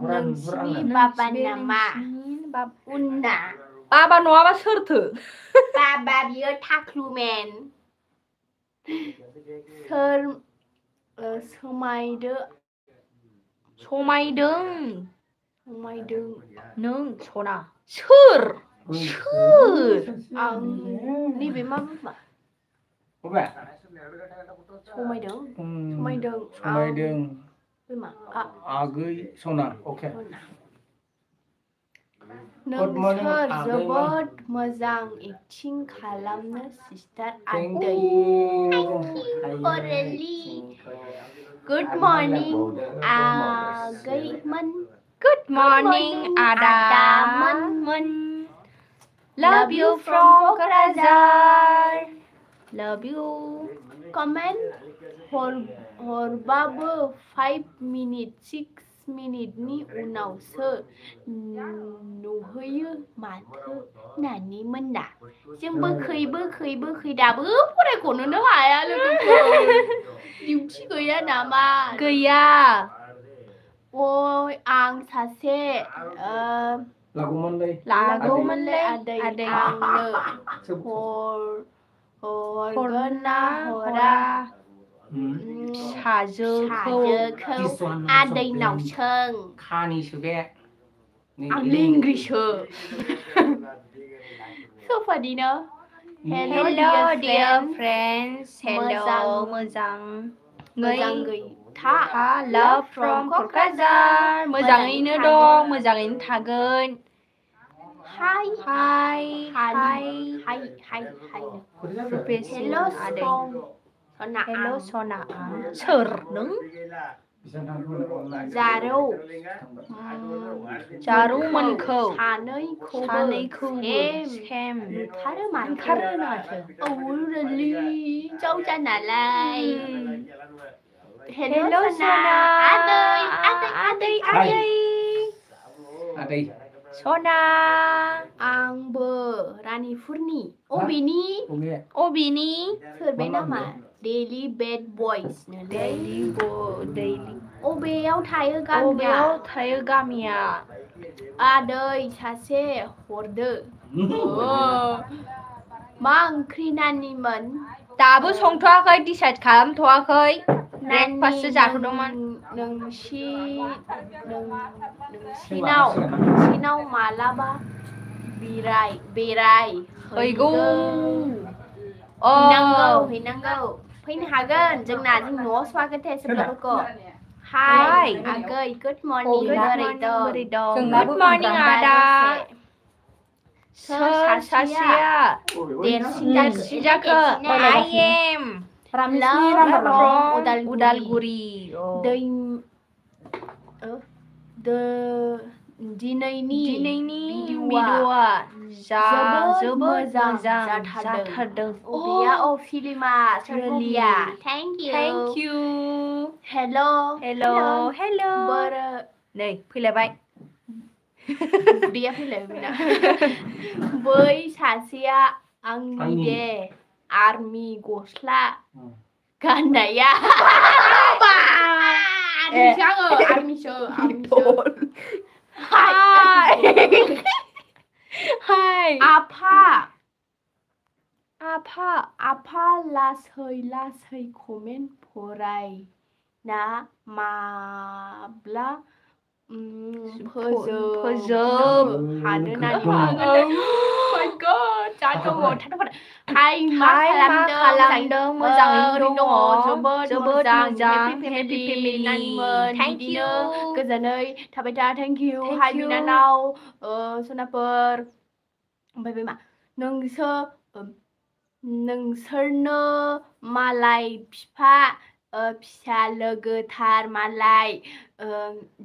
नोंसिनि बाबा नामा उन्ना बाबा नङाबा सोरथो बाबा बियो थाख्लुमेन सोर समायदों नों सना सोर आं नैबे मा बुंबा समायदों आगै सना अके नोंसोर जोबोद मोजां एक्टिं खालामो सिस्टार आदै गुड मर्निं आगैमोन Good morning आदामोन Love you from Kokazar Love you comment हरबाबो 5 मिनिट 6 मिनिटनि उनावसो नुहैयो माथो नानि मोना जों बोखै दाबो फरायख'नोनो हाया लोगोफोर डिउटि गैया नामा गैया ओइ आं सासे लागौमोनलै आदै आंनो हरगोन ना हरा फिसाजोखौ आदैनाव सों खानिसो बे आं इंग्लिशसो so funny no Hello dear friends Hello मोजाङै था Love from Kokazar मोजाङैनो दं मोजाङैनो थागोन Hi Hello Sona Hello Sona सोर नों जारौमोनखौ सानैखौबो सेम नुथारो माथो जाव जानालाय Hello Sona आदै Sona आंबो रानिपुरनि अबेनि सोर बे नामा Daily Bad Boys अबेयाव थायो गामिया आदै सासे हरदो मा ओंख्रि नानिमोन दाबो संथ'वाखै डिसाइड खालामथ'वाखै ब्रेकफास्टसो जाथ'दोंमोन नोंसिनाव मालाबा बेराय हैनांगौ फैनो हागोन जोंना जों न'आव स्वागत सोरबाफोरखौ हाय आगै गुड मर्निं बोरै दं गुड मर्निं आदा सोर सासेया देरसिन जाखो I am उदालगुरि दिनैनि भिडिअआ जोबोद मोजां जाथारदों फिल्मा थेंक इउ हेलो नै फैलायबाय बै सासेया आंनि दे आर्मि गस्ला गाननाया आर्मिसो हाय आफा आफा लासै कमेन्ट फराय ना माब्ला फोजोब हानो नानि my god जा दङ थाथ'फोर हाय मा खालामदों मोजाङैनो दङ जोबोद मोजां हेपि फेमिलि नानिमोन बिदिनो गोजोनै थाबाय था थेंक इउ हाय बिनानाव सनाफोर ओमफ्राय बे मा नोंसोरनो मालाय फिसा लोगोथार मालाय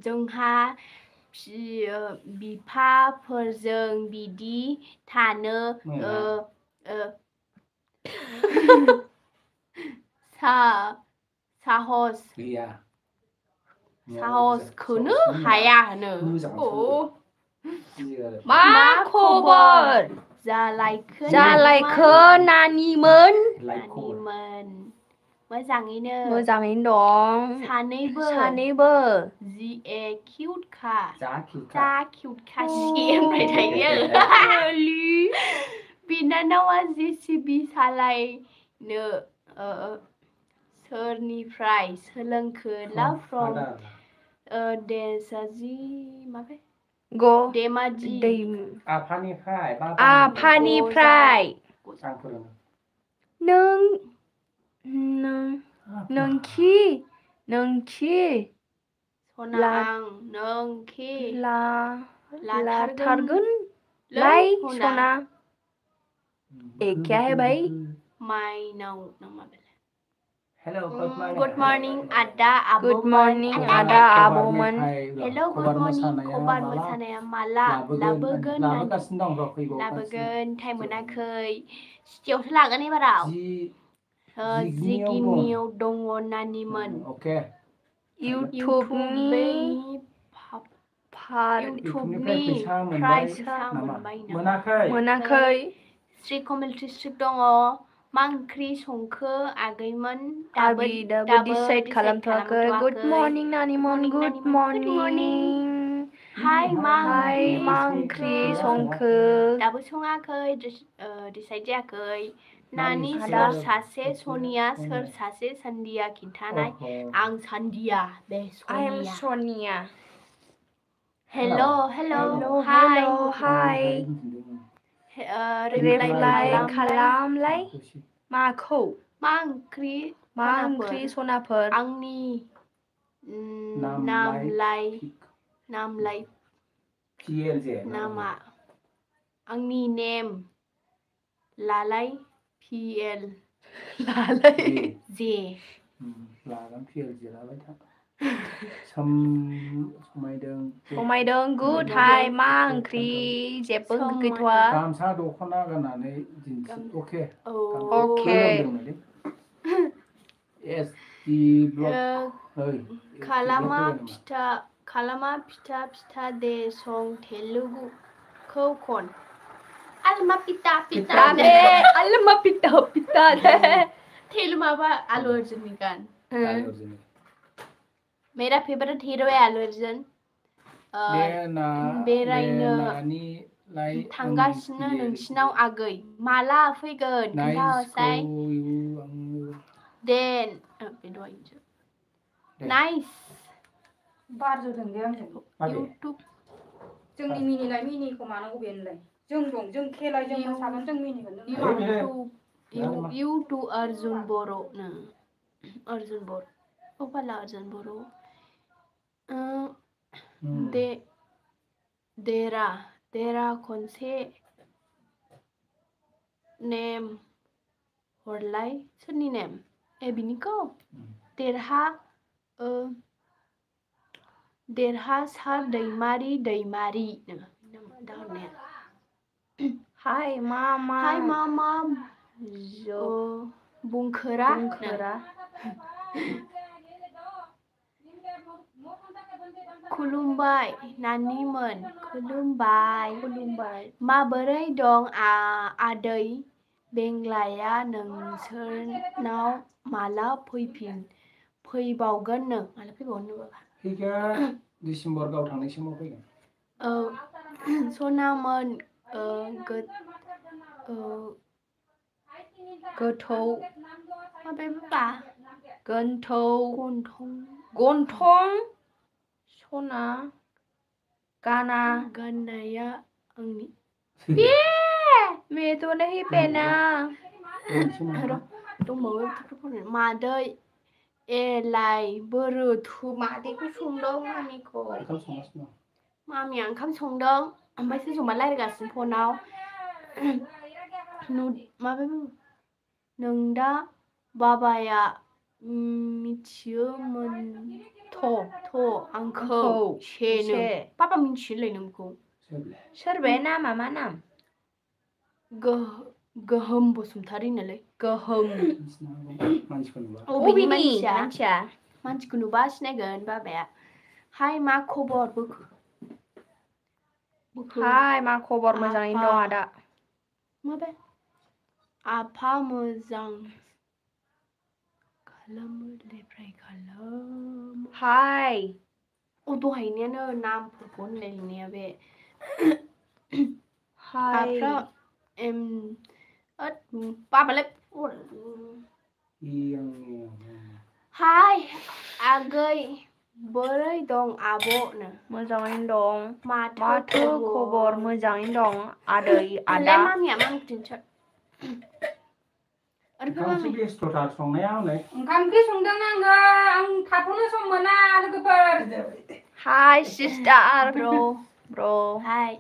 जोंहा बिफाफोरजों बिदि थानो साहसखौनो हाया होनो मा खबर जालायखो नानिमोन मोजाङैनो दं सानैबो जिए किउटखा जा किउटखा होनबाय थायो बिनानावा जेसिबि सालायनो सोरनिफ्राय सोलोंखो लाभ फ्रम देमाजि आफानिफ्राय नोंखि सना आं नोंखि लाथारगोन सना क्या है भाई माइनाव गुड मर्निं आदा आब'मोन हेल' गुड मर्निं खबार मोसानाया माला लाबोगोन टाइम मोनाखै सिटियावसो लागोन एबाराव जिगिनियाव दङ नानिमोन इउटुबनि फैसा मोनाखै श्री कमेलट्रि स्ट्रिक दङ मा ओंख्रि संखो आगैमोन दाबो डिसाइड खालामथ'वाखै गुड मर्निं नानिमोन गुड मर्निं हाय मा ओंख्रि संखो दाबो सङाखै डिसाइड जायाखै नानि सोर सासे सनिया सोर सासे सान्दिया खिन्थानाय आं सान्दिया बे सनिया हेल' हाय रिप्लाइ खालामलाय माखौ मा ओंख्रि सनाफोर आंनि नामलाय नामा आंनि नेम लालाय PL लालाय जे लागोन PL जिराबाय था समायदों गुड हाय मा ओंख्रि जेबो गैथ'वा गामसा दख'ना गाननानै अके खालामा फिथा दे सं तेलुगुखौ खन Alma pita दे Alma pita दे तेलु माबा आलू अर्जुन निकान मेरा फेवरेट हीरो है आलू अर्जुन बेरायनो थांगासिनो नोंसिनाव आगै माला फैगोन खोन्थाहरसाय देन नाइस बार जोदों दे आंजों इउटुब जोंनि मिनिलाय मिनिखौ मानांगौ बेनोलाय जों दं जों खेला जों मोसागोन जों मिनिगोन इउटुब अर्जुन बर' नो अर्जुन बर' अपाला अर्जुन बर' देरा खनसे नेम हरलाय सोरनि नेम बिनिखौ देरहासार दैमारि हाय मा बुंखोरा खुलुमबाय नानिमोन खुलुमबाय माबोरै दं आदै बेंलाया नोंसोरनाव माला फैबावगोन नो माला फैबावगोन डिसेम्बर गाव थांनाय समाव फैगोन सनामोन गोथौ माबेबा गोन्थौ गन्थं गन्थं सना गाना गाननाया आंनि बे मेथ' नहीं पेना दंबावो मादै एलाय बोरोथु मादैखौ संदों मामिखौ मामिया ओंखाम संदों ओमफ्राय सोरजोंबा रायज्लायगासिनो फनाव माबा नों दा बाबाया मिथियोमोन थ' आंखौ सेनो बाबा मिथियोलै नोंखौ सोर बे नामा मा नाम गोहोम बसुमतारी नालाय गोहोम अबेनि मानसिया मानसिखौ नुबा सिनायगोन बाबाया हाय मा खबर हाय मा खबर मोजाङैनो दं आदा माबे आफा मोजां खालामो हाय दहायनियानो नामफोरखौ होनलायलायनाया बे हाय बाबालाय हाय आगै बोरै दं आब'नो मोजाङैनो दं माथो खबर मोजाङैनो दं आदै आदा मामिया मामिथिंसो ओंखाम ओंख्रि संदों आङो आं थाथ'नो सम मोना लोगोफोर हाय सिस्टार ब्र हाय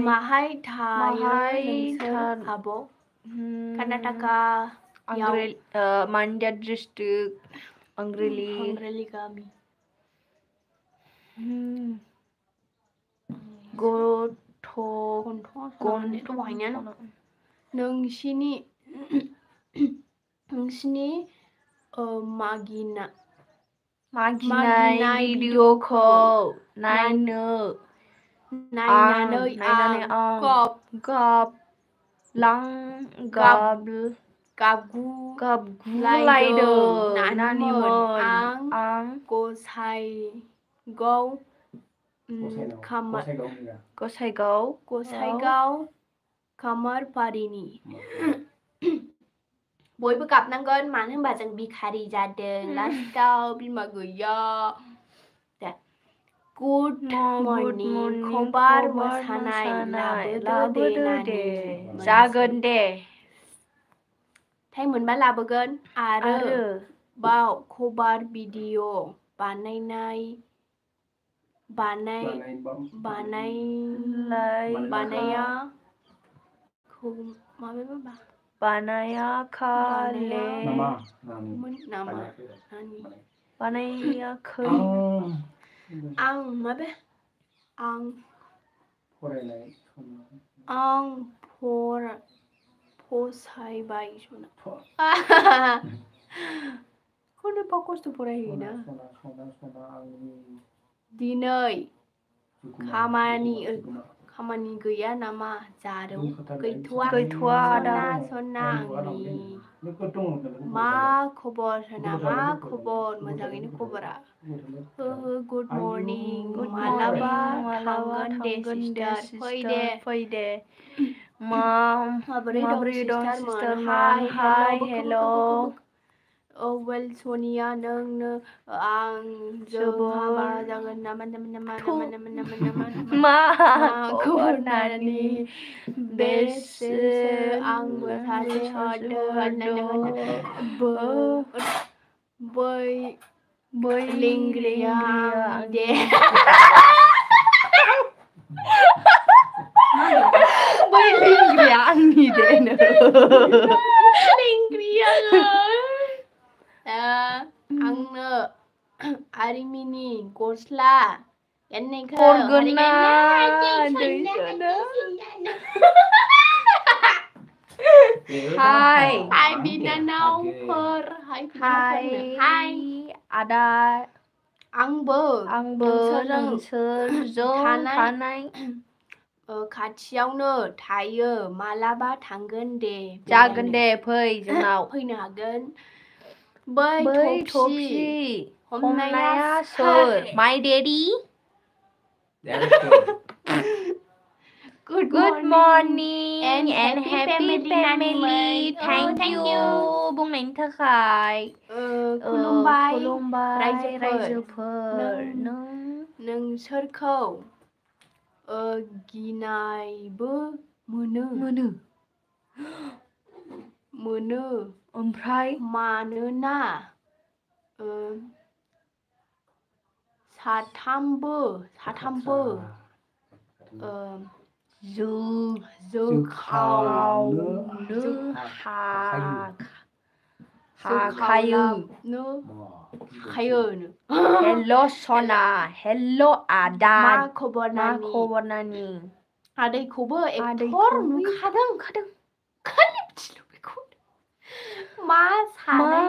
माहाय थायो नोंसोर आब' कर्नाटका मान्ड्या डिस्ट्रिक्ट आंग्रेली गामि गन्थ'हायनायानो नोंसिनि मागिनाय भिडिअखौ नायनानै आं गाबगुलायदों नानिमोन आं गसाइगाव खामारपारिनि बयबो गाबनांगोन मानो होनबा जों भिखारि जादों लास्टाव बिमा गैया गुड मर्निं खबार मोसानाय लाबोदो दे जागोन दे टाइम मोनबा लाबोगोन आरो बाव खबार भिडिअ बानायाखै आं फसायबाय खनोबा खस्थ' फरायहैयोना दिनै खामानि गैया नामा जारौ गैथ'वा आदा सना आंनि मा खबर सना मा खबर मोजाङैनो खबरा गुड मर्निं मालाबा थांगोन दे सिस्टार फै दे माबोरै दं सिस्टारमोन हाय हेल' वेल सनिया नोंनो आंजों हाबा जागोन नामा मा खबर नानि बेसो आंबो सासे बै लिंग्रिया दे बै लिंग्रिया आंनि दे लिंग्रिया आंनो आरिमिनि गस्ला हरगोन ना हाय बिनानावफोर हाय आदा आंबो नोंसोरजों थानाय खाथियावनो थायो मालाबा थांगोन दे जागोन दे फै जोंनाव फैनो हागोन बै थफि हमनाया सोर माय daddy Good morning and and happy happy family family. Thank Thank you. बुंनायनि थाखाय खुलुमबाय खुलुमबाय रायजोफोर नों नोंसोरखौ गिनायबो मोनो ओमफ्राय मानोना साथामबो जोखावनो हाखायो Hello Sona Hello Ada मा खबर मा नानि खबर नानि आदैखौबो एक्टर आदैखौबो नुखादों खालि बिदिल' बेखौ मा सानै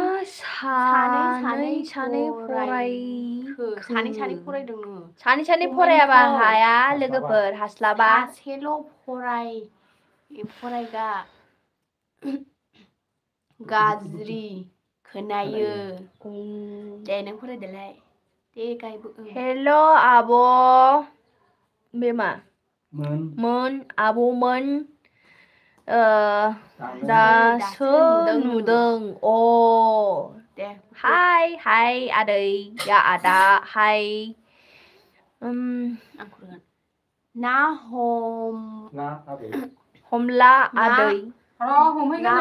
फरायदों नोङो सानै फरायाबा हाया लोगोफोर हास्लाबा सासेल' फरायगा गाज्रि खोनायो दे नों फरायदोलाय दे गायबो Hello आब' बे मा आब'मोन दासो नुदों दे हाय आदै या आदा हाय आंखौ रोङा ना हमला आदै हमला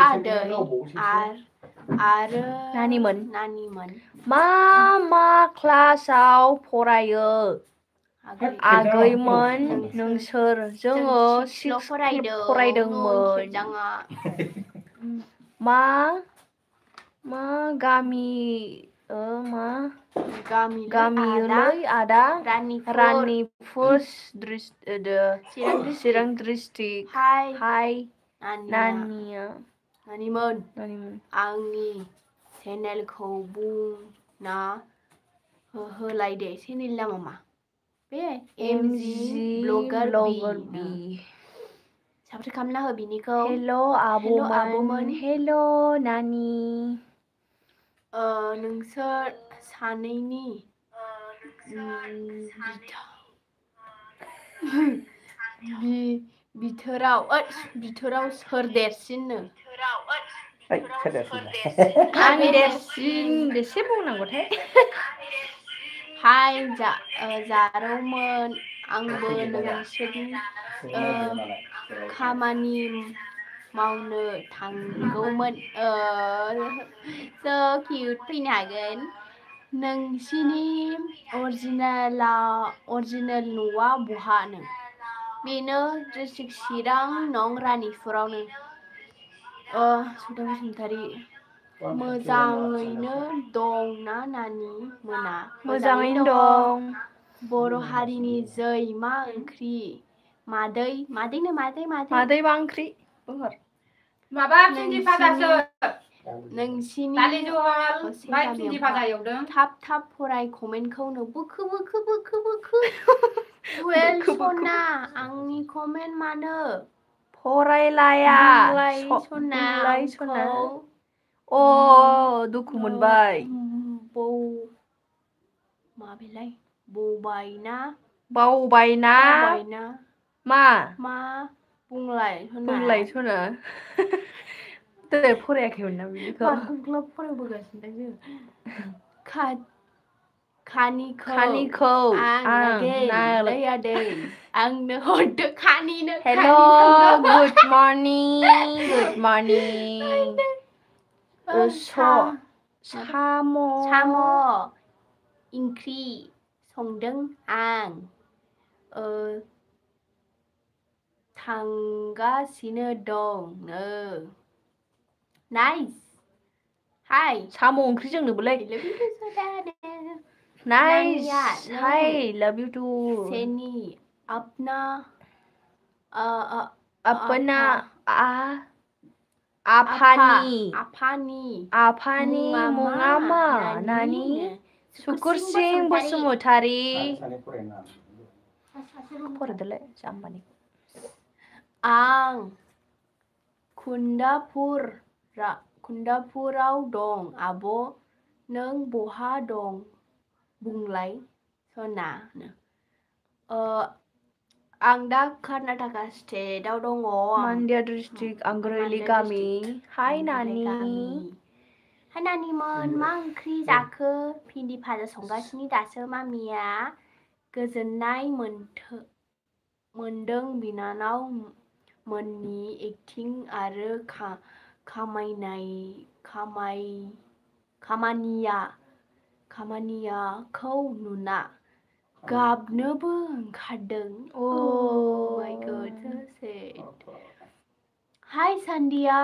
आदै आरो नानिमोन नानिमोन मा क्लासाव फरायो आगैमोन नोंसोर जोङो 6 फरायदोंमोन मा गामिलै आदा रानिपुर चिरां डिस्ट्रिक्ट हाय नानिमोन आंनि चेनेलखौ बुंना होलाय दे चेनेलनि नामा मा बे MG ब्लगार बि साबस्क्राइब खालामना हो बिनिखौ हेलो आब'मोन हेलो नानि नोंसोर सानैनि बिथोराव सोर देरसिननो आं देरसिन बेसे बुंनांगौथाय हाय जारौमोन आंबो नोंसोरनि खामानि मावनो थांगौमोन so cute फैनो हागोन नोंसिनि अरिजिनेल न'आ बहानो बेनो डिस्ट्रिक्ट चिरां नं रानिपुरावनो सुदेम बसुमतारी मोजाङैनो दं ना नानि मोना मोजाङैनो दं बर' हारिनि जै मा ओंख्रि मादै मा ओंख्रि माबा भिन्दि भाजासो नोंसिनि दालि जहल ओमफ्राय भिन्दि भाजा एवदों थाब फराय कमेन्टखौनो बोखो वेल सना आंनि कमेन्ट मानो फरायलाया बुंलाय सना दुखु मोनबाय माबेलाय बावबायना मा बुंलाय सना दे फरायाखैमोन ना बिदिखौ फरायबोगासिनो जों खानिखौ आं आदै आंनो हरदो खानिनो हेलो गुड मर्निं साम' ओंख्रि संदों आं थांगासिनो दं नाइस हाय साम' ओंख्रि जोंनोबोलै नाइस हाय लाभ यू टू सेनी अपना आफानि मुङा मा नानि सुकुर सिं बसुमतारी फरायदोलाय जाम्बानि आं खुन्दापुराव दं आब' नों बहा दं बुंलाय सना आं दा कर्नाटका स्टेटआव दङ Mandya district Angreuli गामि हाय नानि हाय नानिमोन मा ओंख्रि जाखो भिन्दि भाजा संगासिनो दासो मामिया गोजोननाय मोनदों बिनानाव मोननि एक्टिं आरो खामानियाखौ नुना गाबनोबो ओंखारदों Oh my god so sad हाय सान्दिया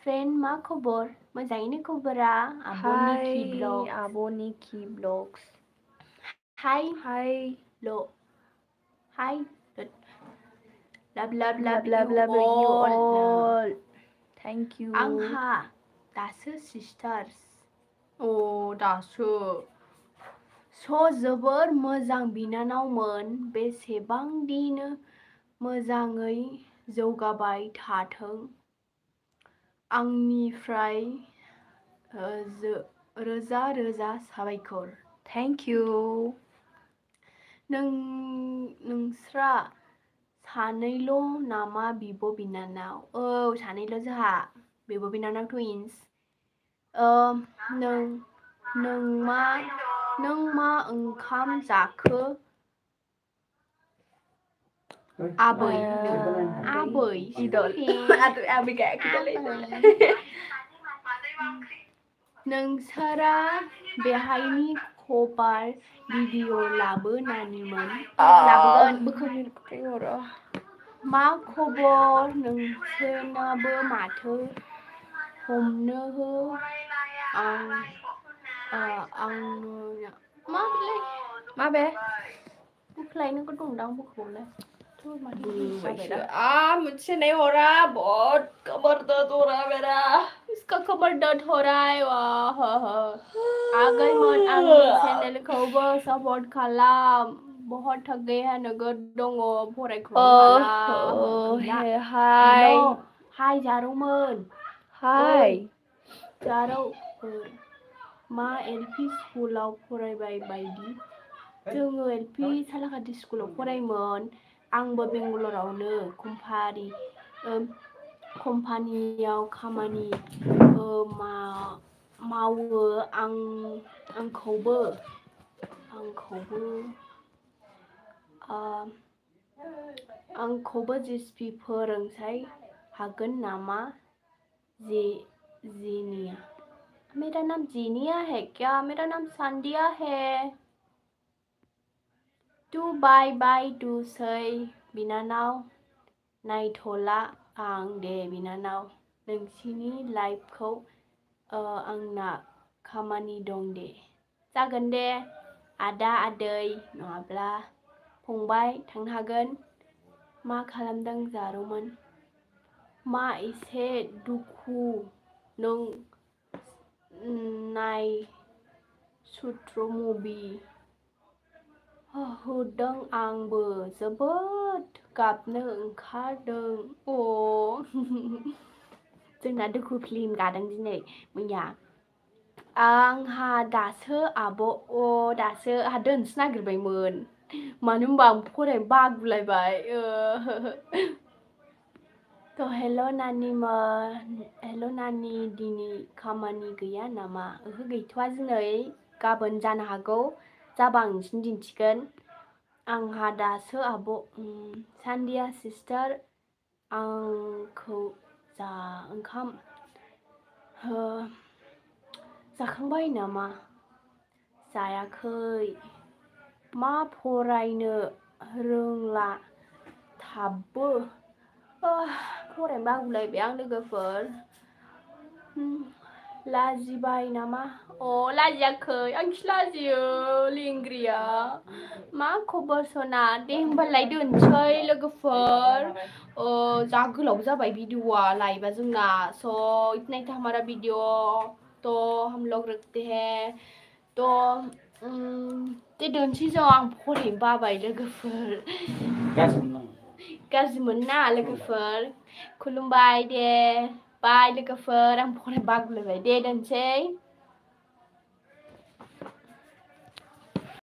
फ्रेन्ड मा खबर मोजाङैनो खबरा आब'निखि ब्लग्स हाय हाय love you all thank you आंहा दासो सिस्टार्स दासो जोबोर मोजां बिनानावमोन बेसेबांदिनो मोजाङै जौगाबाय थाथों आंनिफ्राय रोजा रोजा साबायखर thank you नोंस्रा सानैल' नामा बिब' बिनानाव सानैल' जोंहा बिब' बिनानाव टुइन्स नों मा ओंखाम जाखो आबै नोंसोरा बेहायनि खबार भिडिअ लाबो नानिमोन लाबोगोन मा खबर नोंसोरनाबो माथो हमनो हो माबे बुख्लायनोबो दंदां बुखौलाय मुझसे नहीं हो रहा बहुत कमर दर्द हो रहा है मेरा इसका कमर दर्द हो रहा है वाह आगैमोन आंनि चेनेलखौबो सपोर्ट खालाम बहुत थक गए हैं नोगोद दङ फरायखौ हाय जारौमोन हाय जारौ मा एलपि स्कुलाव फरायबाय बायदि जोङो एलपि सालाकाटि स्कुलाव फरायोमोन आंबो बेंगालरावनो कम्पानियाव खामानि मावो आंखौबो जिएसपि फोरोंसाय हागोन नामा जेनिया मेरा नाम जेनिया है क्या मेरा नाम सान्दिया है तू बाय टुसै बिनानाव नायथ'ला आं दे बिनानाव नोंसिनि लाइफखौ आंना खामानि दं दे जागोन दे आदा आदै नङाब्ला फंबाय थांनो हागोन मा खालामदों जारौमोन मा एसे दुखु नों नाय सुत्र मुभि होदों आंबो जोबोद गाबनो ओंखारदों जोंना दुखु फिल्म गादों दिनै मैया आंहा दासो दासो दोननोसो नागिरबायमोन मानो होनबा आं फरायनो बागुलायबाय हेल' नानि दिनै खामानि गैया नामा ओहो गैथ'वा दिनै गाबोन जानो हागौ जाबा आं नोंसिनो दिन्थिगोन आंहा दासो सान्दिया सिस्टार आंखौ ओंखाम जाखांबाय नामा जायाखै मा फरायनो रोंला थाबबो फरायनो बागुलायबाय आं लोगोफोर लाजिबाय नामा लाजियाखै आंखि लाजियो लेंग्रिया मा खबर सना दे होमबालाय दोनसै लोगोफोर जा गोलाव जाबाय भिडिअआ लाइभआ जोंना इतना ही था हमारा वीडियो तो हम लोग रखते हैं तो दे दोनसै जों आं फरायनो बाबाय लोगोफोर गाज्रि मोनना लोगोफोर खुलुमबाय दे बाय लोगोफोर आं फरायनो बागुलायबाय दे दोनसै